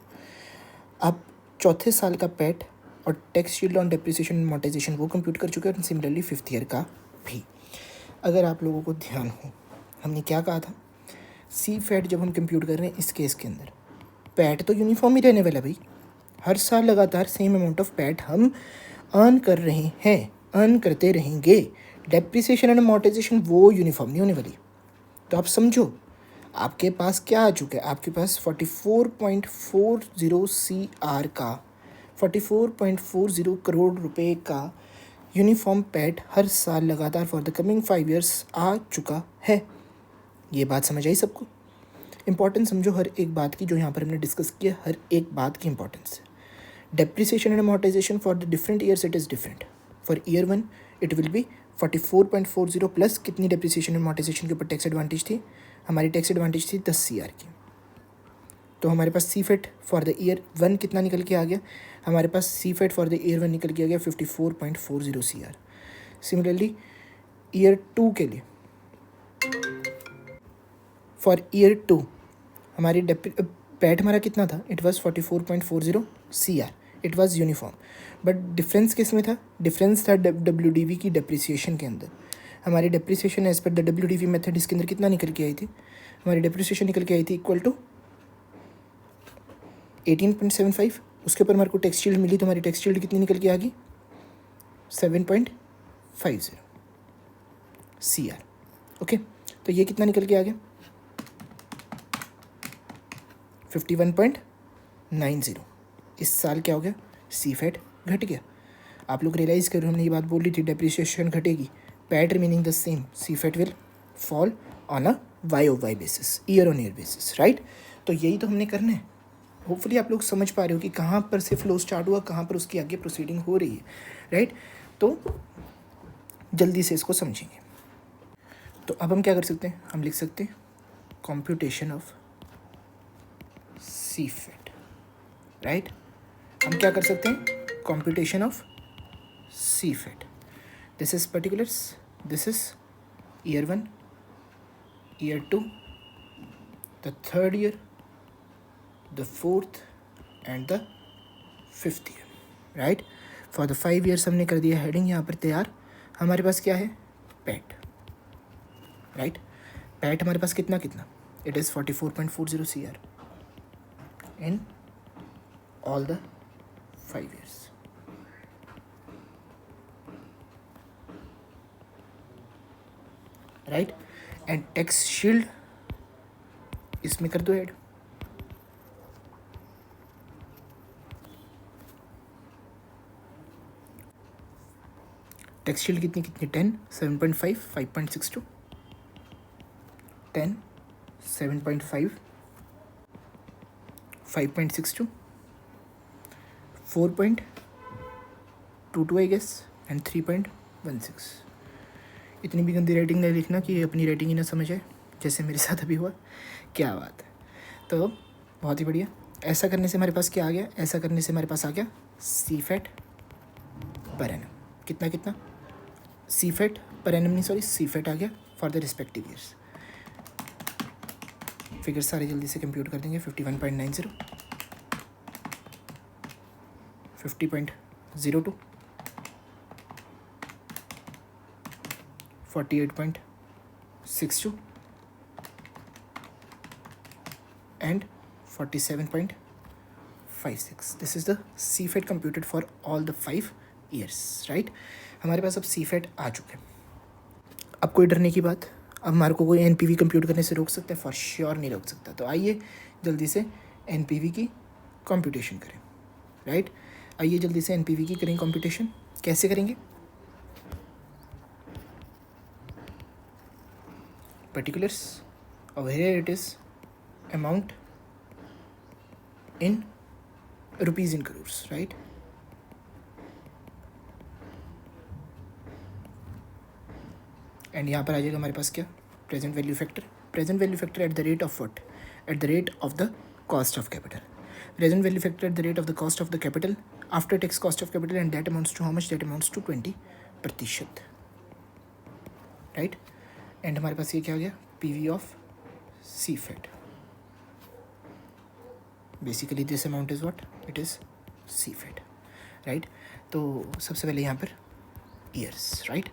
आप चौथे साल का पैट और tax shield on depreciation and amortisation वो कंप्यूट कर चुके हो, और सिमिलरली 5th ईयर का भी। अगर आप लोगों को ध्यान हो, हमने क्या कहा था, CFAT जब हम कंप्यूट कर रहे हैं इस केस के अंदर, पैट तो यूनिफॉर्म ही रहने वाला भाई, हर साल लगातार सेम अमाउंट ऑफ पैट हम अर्न कर रहे हैं, अर्न करते रहेंगे। डेप्रिसिएशन एंड अमोर्टाइजेशन वो यूनिफॉर्म नहीं होने वाली। तो आप समझो, आपके पास क्या आ चुका है, आपके पास 44.40 CR का, 44.40 करोड़ रुपए का यूनिफॉर्म पैट हर साल लगातार फॉर द कमिंग 5 ईयर्स आ चुका है। ये बात समझ आई सबको। इंपॉर्टेंस समझो हर एक बात की, जो यहाँ पर हमने डिस्कस किया, हर एक बात की इंपॉर्टेंस है। Depreciation and amortisation for the different years it is different. For year 1 it will be 44.40 plus कितनी डेप्रिसिएशन एंड अमोर्टाइजेशन के ऊपर टैक्स एडवांटेज थी, हमारी टैक्स एडवांटेज थी 10 CR की। तो हमारे पास CFAT फॉर द ईयर 1 कितना निकल के आ गया, हमारे पास CFAT फॉर द ईयर 1 निकल के आ गया 54.40 CR। सिमिलरली ईयर 2 के लिए, फॉर ईयर 2 हमारी पैट हमारा कितना था, it was 44.40 CR, it was uniform. But difference किस में था, डिफरेंस था WDV की डेप्रिसिएशन के अंदर। हमारी depreciation as per the WDV method इसके अंदर कितना निकल के आई थी, हमारी डेप्रिसिएशन निकल के आई थी इक्वल टू 18.75। उसके ऊपर हमारे को टैक्स शील्ड मिली, तो हमारी टैक्स शील्ड कितनी निकल के आ गई 7.50 CR। ओके, तो ये कितना निकल के आ गया 51.90। इस साल क्या हो गया, CFAT घट गया। आप लोग रियलाइज़ करो, हमने ये बात बोली थी डेप्रिसिएशन घटेगी, PAT remaining the same, CFAT will fall on a YOY basis, year on year basis, right. तो यही तो हमने करना है. होपफुली आप लोग समझ पा रहे हो कि कहाँ पर से फ्लो स्टार्ट हुआ, कहाँ पर उसकी आगे प्रोसीडिंग हो रही है, राइट. तो जल्दी से इसको समझेंगे. तो अब हम क्या कर सकते हैं, हम लिख सकते हैं कंप्यूटेशन ऑफ CFAT, राइट. हम क्या कर सकते हैं, computation of CFAT. This is particulars, this is year 1, year 2, the third year, the fourth and the fifth year, right. For the 5 years हमने कर दिया हेडिंग यहाँ पर तैयार. हमारे पास क्या है, पैट, राइट. पैट हमारे पास कितना, it is 44.40 CR in all the 5 years, right. And tax shield इसमें कर दो ऐड. टैक्स शील्ड कितनी 10, 7.5, 5.62, 10, 7.5, 5.62, 4.22 आई गेस, एंड 3.16. इतनी भी गंदी राइटिंग नहीं लिखना कि अपनी राइटिंग ही ना समझ आए, जैसे मेरे साथ अभी हुआ. क्या बात है. तो बहुत ही बढ़िया. ऐसा करने से हमारे पास क्या आ गया, ऐसा करने से हमारे पास आ गया CFAT पर एनम. कितना CFAT पर एनम नहीं, सॉरी, CFAT आ गया for the respective years. Figure सारे जल्दी से कंप्यूट कर देंगे. 51.90, 50.02, 48.62 and 47.56. This is the CFAT computed for all the 5 years, right. हमारे पास अब CFAT आ चुके हैं. अब कोई डरने की बात, अब हमारे को कोई NPV कंप्यूट करने से रोक सकता है? फॉर श्योर नहीं रोक सकता. तो आइए जल्दी से NPV की कंप्यूटेशन करें, राइट. आइए जल्दी से NPV की करें कंप्यूटेशन. कैसे करेंगे, particulars, over here it is amount in rupees in crores, right. And यहाँ पर आ जाएगा हमारे पास क्या, present value factor. Present value factor at the rate of what, at the rate of the cost of capital. Present value factor at the rate of the cost of the capital after tax cost of capital, and that amounts to how much, that amounts to 20%, right. And हमारे पास ये क्या आ गया, PV of CFAT. Basically this amount is what, it is CFAT, right. तो सबसे पहले यहाँ पर years, right.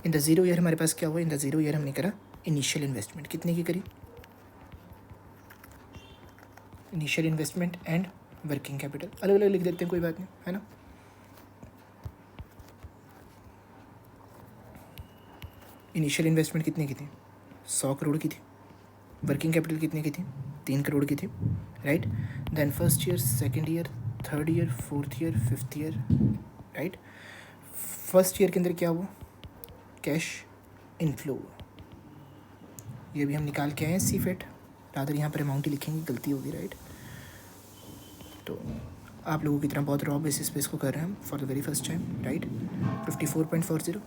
In the 0 year हमारे पास क्या हुआ, इन द 0 ईयर हमने करा इनिशियल इन्वेस्टमेंट. कितने की करी, initial investment and working capital अलग अलग लिख देते हैं, कोई बात नहीं, है ना. इनिशियल इन्वेस्टमेंट कितने की थी, 100 करोड़ की थी. वर्किंग कैपिटल कितने की थी, 3 करोड़ की थी, right. Then first year, second year, third year, fourth year, fifth year, right. First year के अंदर क्या हुआ, कैश इनफ्लो हुआ. ये भी हम निकाल के आए हैं CFAT. रादर यहाँ पर अमाउंट ही लिखेंगे, गलती होगी, राइट. तो आप लोगों की तरह बहुत रॉ बेसिस पे इसको कर रहे हैं हम for the very first time, right. 54.40,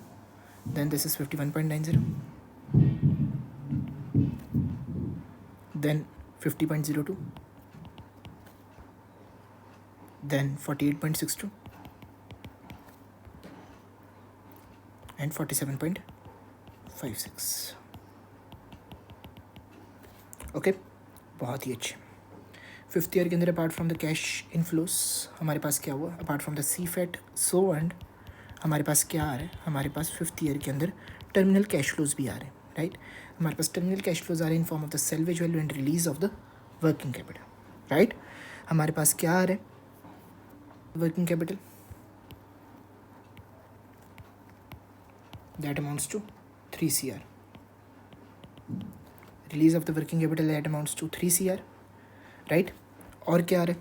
then this is 51.90, then 50.02, then 48.62 and 47.56. Okay, बहुत ही अच्छे. फिफ्थ ईयर के अंदर apart from the cash inflows हमारे पास क्या हुआ, apart from the CFAT so and हमारे पास क्या आ रहा है, हमारे पास फिफ्थ ईयर के अंदर टर्मिनल कैश फ्लोज भी आ रहे हैं, राइट. हमारे पास टर्मिनल कैश फ्लोज आ रहे हैं in form of the salvage value and release of the working capital, right. हमारे पास क्या आ रहा है, working capital that amounts to 3 CR. Release of the working capital that amounts to 3 CR, right. और क्या आ रहा है,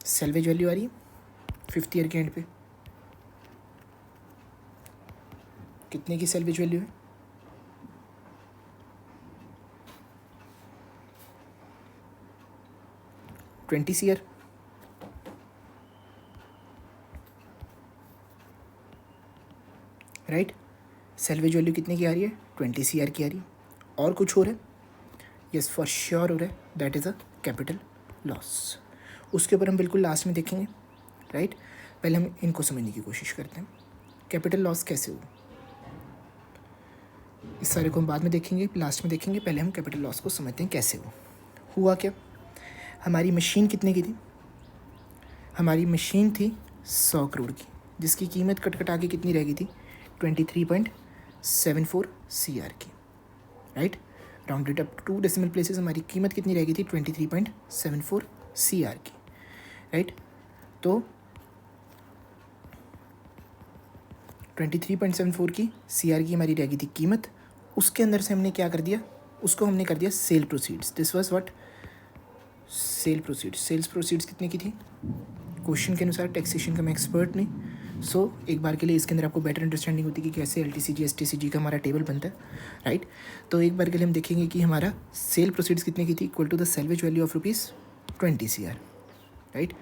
सेल्वेज वैल्यू आ रही है फिफ्थ ईयर के एंड पे, कितने की सैल्वेज वैल्यू है? $20 CR। राइट, सैल्वेज वैल्यू कितने की आ रही है? 20 CR की आ रही है। और कुछ हो रहा है? यस, फॉर श्योर हो रहा है, that is a capital loss. उसके ऊपर हम बिल्कुल लास्ट में देखेंगे। राइट, पहले हम इनको समझने की कोशिश करते हैं, कैपिटल लॉस कैसे हुआ। इस सारे को हम बाद में देखेंगे, लास्ट में देखेंगे, पहले हम कैपिटल लॉस को समझते हैं कैसे हुआ क्या। हमारी मशीन कितने की थी? हमारी मशीन थी 100 करोड़ की, जिसकी कीमत कटा के कितनी रह गई थी? 23.74 CR की। Right, rounded up to decimal places हमारी कीमत कितनी रह गई थी? 23.74 CR की। राइट, तो 23.74 की CR की हमारी रह गई थी कीमत। उसके अंदर से हमने क्या कर दिया? उसको हमने कर दिया sale proceeds. This was what? Sale proceeds. Sales proceeds कितने की थी? क्वेश्चन के अनुसार, टैक्सेशन का मैं एक्सपर्ट नहीं, सो एक बार के लिए इसके अंदर आपको बेटर अंडरस्टैंडिंग होती है कि कैसे LTCG STCG का हमारा टेबल बनता है। राइट, तो एक बार के लिए हम देखेंगे कि हमारा सेल प्रोसीड्स कितने की थी? Equal to the salvage value of ₹20 CR। Right,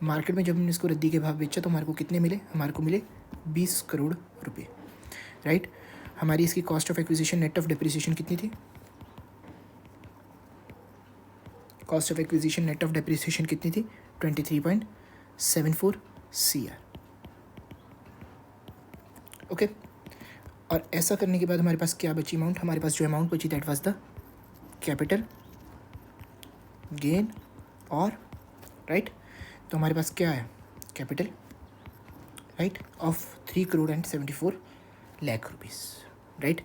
market में जब हमने इसको रद्दी के भाव बेचा तो हमारे को कितने मिले? हमारे को मिले 20 करोड़ रुपये। राइट, हमारी इसकी cost of acquisition net of depreciation कितनी थी? Cost of acquisition net of depreciation कितनी थी? 23.74 CR। ओके, और ऐसा करने के बाद हमारे पास क्या बची अमाउंट? हमारे पास जो अमाउंट बची that was the capital gain. और राइट, तो हमारे पास क्या है? Capital, right, of 3 crore and 74 lakh rupees. Right,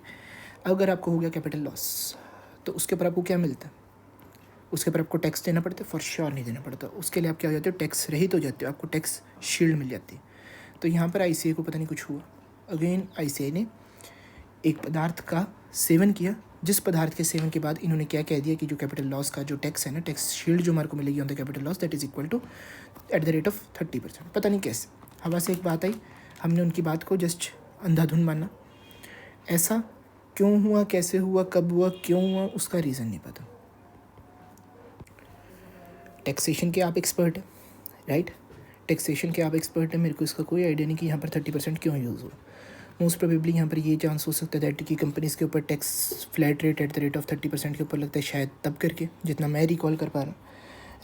अगर आपको हो गया कैपिटल लॉस तो उसके ऊपर आपको क्या मिलता है? उसके ऊपर आपको टैक्स देना पड़ता है? फॉर श्योर नहीं देना पड़ता। उसके लिए आप क्या हो जाते हो? टैक्स रहित हो जाते हो, आपको टैक्स शील्ड मिल जाती है। तो यहाँ पर ICAI को पता नहीं कुछ हुआ। अगेन ICAI ने एक पदार्थ का सेवन किया, जिस पदार्थ के सेवन के बाद इन्होंने क्या कह दिया कि जो कैपिटल लॉस का जो टैक्स है ना, टैक्स शील्ड जो हमारे को मिलेगी on the capital loss, that is equal to at the rate of 30%। पता नहीं कैसे हवा से एक बात आई, हमने उनकी बात को जस्ट अंधाधुन माना। ऐसा क्यों हुआ, कैसे हुआ, कब हुआ, क्यों हुआ, उसका रीज़न नहीं पता। टैक्सेशन के आप एक्सपर्ट हैं, राइट, टैक्सेशन के आप एक्सपर्ट हैं। मेरे को इसका कोई आइडिया नहीं कि यहाँ पर 30% क्यों यूज़ हुआ। मोस्ट प्रोबेबली यहाँ पर ये चांस हो सकता है दैट कि कंपनीज़ के ऊपर tax flat rate at the rate of 30% के ऊपर लगता है, शायद तब करके, जितना मैं रिकॉल कर पा रहा हूँ।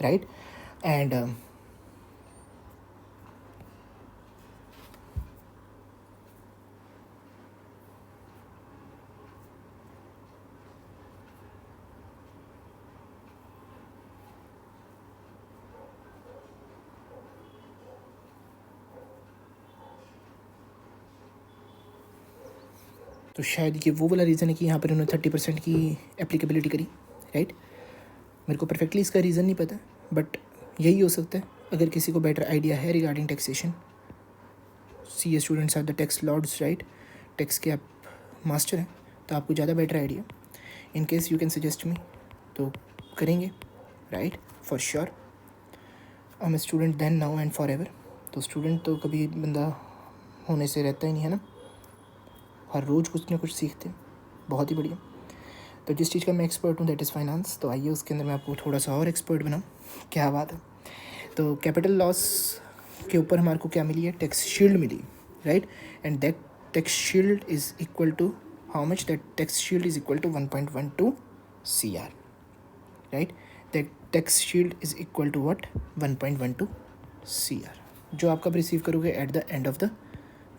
राइट, एंड तो शायद ये वो वाला रीज़न है कि यहाँ पर उन्होंने 30% की एप्लीकेबिलिटी करी। राइट, मेरे को परफेक्टली इसका रीज़न नहीं पता, बट यही हो सकता है। अगर किसी को बेटर आइडिया है regarding taxation, CA students are the tax lords, right, tax के आप मास्टर हैं, तो आपको ज़्यादा better idea. In case you can suggest me, तो करेंगे। Right, for sure I am student then now and forever एवर। तो स्टूडेंट तो कभी बंदा होने से रहता ही नहीं है ना, हर रोज़ कुछ ना कुछ सीखते हैं। बहुत ही बढ़िया। तो जिस चीज़ का मैं एक्सपर्ट हूँ दैट इज़ फाइनेंस, तो आइए उसके अंदर मैं आपको थोड़ा सा और एक्सपर्ट बनाऊँ। क्या बात है। तो कैपिटल लॉस के ऊपर हमारे को क्या मिली है? टैक्स शील्ड मिली। Right, and that tax shield is equal to how much? That tax shield is equal to 1.12 CR। Right, that tax shield is equal to what? 1.12 CR, जो आप कब रिसीव करोगे? At the end of the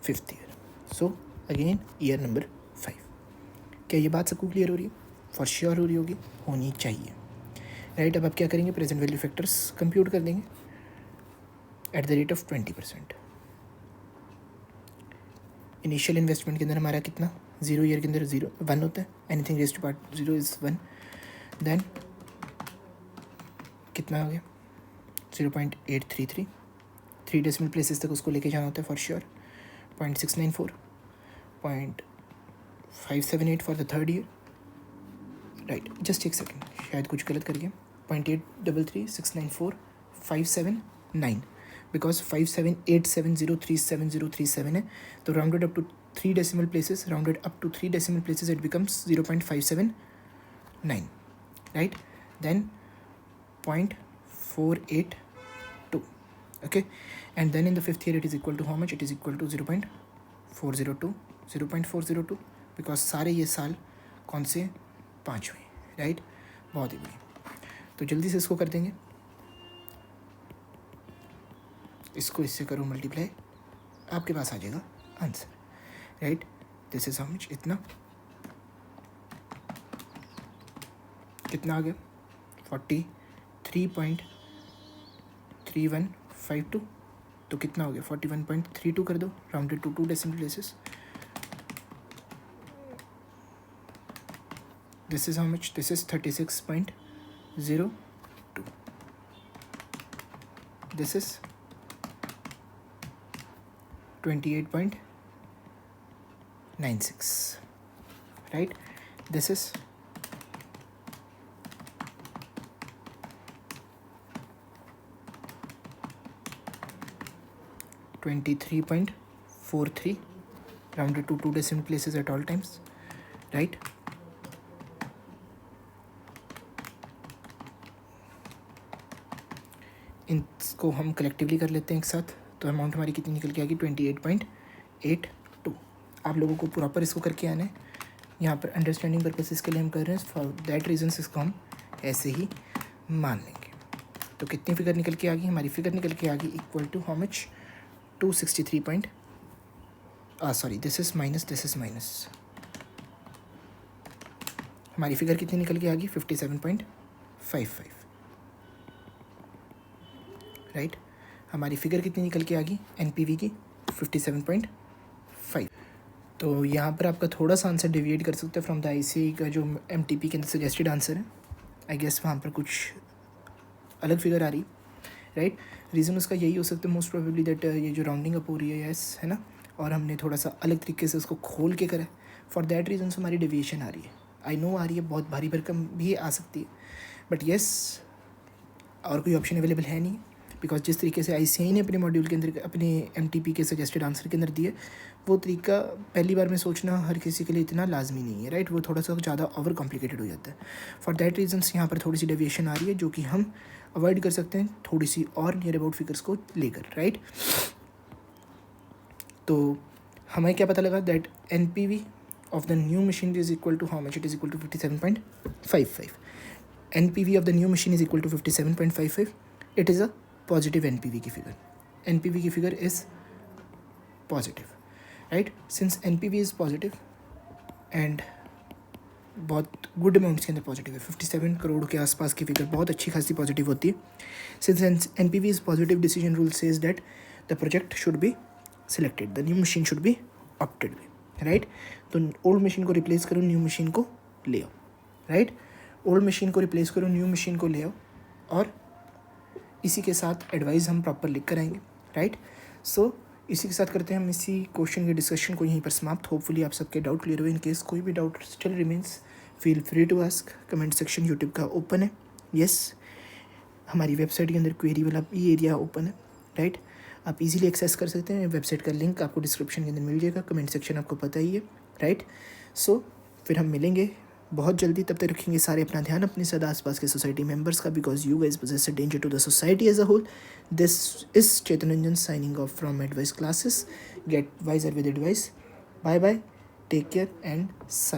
5th year. So again year number 5। क्या ये बात सबको clear हो रही है? फॉर श्योर हो रही होगी, होनी चाहिए। राइट, अब आप क्या करेंगे? प्रेजेंट वैल्यू फैक्टर्स कंप्यूट कर देंगे eight the rate of 20%। Initial investment के अंदर हमारा कितना? 0 ईयर के अंदर 1 होता है। Anything raise to part 0 is 1। देन कितना हो गया? 0.833। 3 डेसिमल प्लेसेस तक उसको लेके जाना होता है for sure. 0.694, 0.578 for the third year. Right, just एक सेकेंड, शायद कुछ गलत कर गया। 0.833, 694, 579, बिकॉज 5787037037 है, तो rounded up to 3 decimal places, rounded up to 3 decimal places, it becomes 0.579, right? Then 0.482, okay? And then in the fifth here it is equal to how much? It is equal to 0.402, because सारे ये साल कौन से 5 हुए, right? बहुत ही बढ़िया। तो जल्दी से इसको कर देंगे, इसको इससे करो मल्टीप्लाई, आपके पास आ जाएगा answer, right? This is how much, इतना कितना आ गया? 43.3152, तो कितना हो गया? 41.32 कर दो, rounded to 2 decimal places. This is how much? This is 36.02, this is 28.96, right? This is 23.43, rounded to 2 decimal places at all times, right? इनको हम कलेक्टिवली कर लेते हैं एक साथ, तो अमाउंट हमारी कितनी निकल के आएगी? 28.82। आप लोगों को प्रॉपर इसको करके आना है, यहाँ पर अंडरस्टैंडिंग पर्पसेस के लिए हम कर रहे हैं, फॉर दैट रीजन्स इसको हम ऐसे ही मान लेंगे। तो कितनी फिगर निकल के आ गई? हमारी फिगर निकल के आ गई equal to how much? 263 sorry, this is minus, हमारी फिगर कितनी निकल के आ गई? 57.55, राइट? हमारी फिगर कितनी निकल के आ गई एनपीवी की? 57.5। तो यहाँ पर आपका थोड़ा सा आंसर डिविएट कर सकते हैं फ्रॉम द आईसीएआई का जो एमटीपी के अंदर सजेस्टेड आंसर है। आई गेस वहाँ पर कुछ अलग फिगर आ रही, राइट? रीज़न उसका यही हो सकता है मोस्ट प्रोबेबली दैट ये जो राउंडिंग अप हो रही है, यस, है ना, और हमने थोड़ा सा अलग तरीके से उसको खोल के करा है, फॉर दैट रीज़न हमारी डेविएशन आ रही है। आई नो आ रही है, बहुत भारी भरकम भी आ सकती है, बट येस और कोई ऑप्शन अवेलेबल है नहीं, बिकॉज जिस तरीके से आईसीएआई ने अपने मॉड्यूल के अंदर अपने एमटीपी के सजेस्टेड आंसर के अंदर दिए, वो तरीका पहली बार में सोचना हर किसी के लिए इतना लाजमी नहीं है, राइट? वो थोड़ा सा ज़्यादा ओवर कॉम्प्लिकेटेड हो जाता है। फॉर दैट रीजन्स यहाँ पर थोड़ी सी डेविएशन आ रही है, जो कि हम अवॉइड कर सकते हैं थोड़ी सी और नियर अबाउट फिगर्स को लेकर, राइट? तो हमें क्या पता लगा? That NPV of the new machine is equal to how much? It is equal to 57.55। NPV of the new machine is equal to 57.55। It is a positive NPV की figure, NPV की figure is positive, right? Since NPV is positive and बहुत good amounts के अंदर positive है, 57 करोड़ के आसपास की figure बहुत अच्छी खासी पॉजिटिव होती है। Since NPV is positive, decision rule says that the project should be selected, the new machine should be opted with, right? तो ओल्ड मशीन को रिप्लेस करो, न्यू मशीन को ले आओ, राइट? ओल्ड मशीन को रिप्लेस करो, न्यू मशीन को ले आओ, और इसी के साथ एडवाइस हम प्रॉपर लिख कर आएंगे, राइट? सो इसी के साथ करते हैं हम इसी क्वेश्चन के डिस्कशन को यहीं पर समाप्त। होपफुली आप सबके डाउट क्लियर हुए। इन केस कोई भी doubt still remains, feel free to ask. Comment section YouTube का ओपन है, यस। हमारी वेबसाइट के अंदर क्वेरी वाला भी एरिया ओपन है, राइट? आप इजीली एक्सेस कर सकते हैं। वेबसाइट का लिंक आपको डिस्क्रिप्शन के अंदर मिल जाएगा, कमेंट सेक्शन आपको पता ही है, राइट? सो फिर हम मिलेंगे बहुत जल्दी। तब तक रखेंगे सारे अपना ध्यान अपने साथ आसपास के सोसाइटी मेंबर्स का, because you guys poses a danger to the society as a whole. This is Chetan Ranjan signing off from advice classes. Get wiser with advice. Bye bye, take care and सा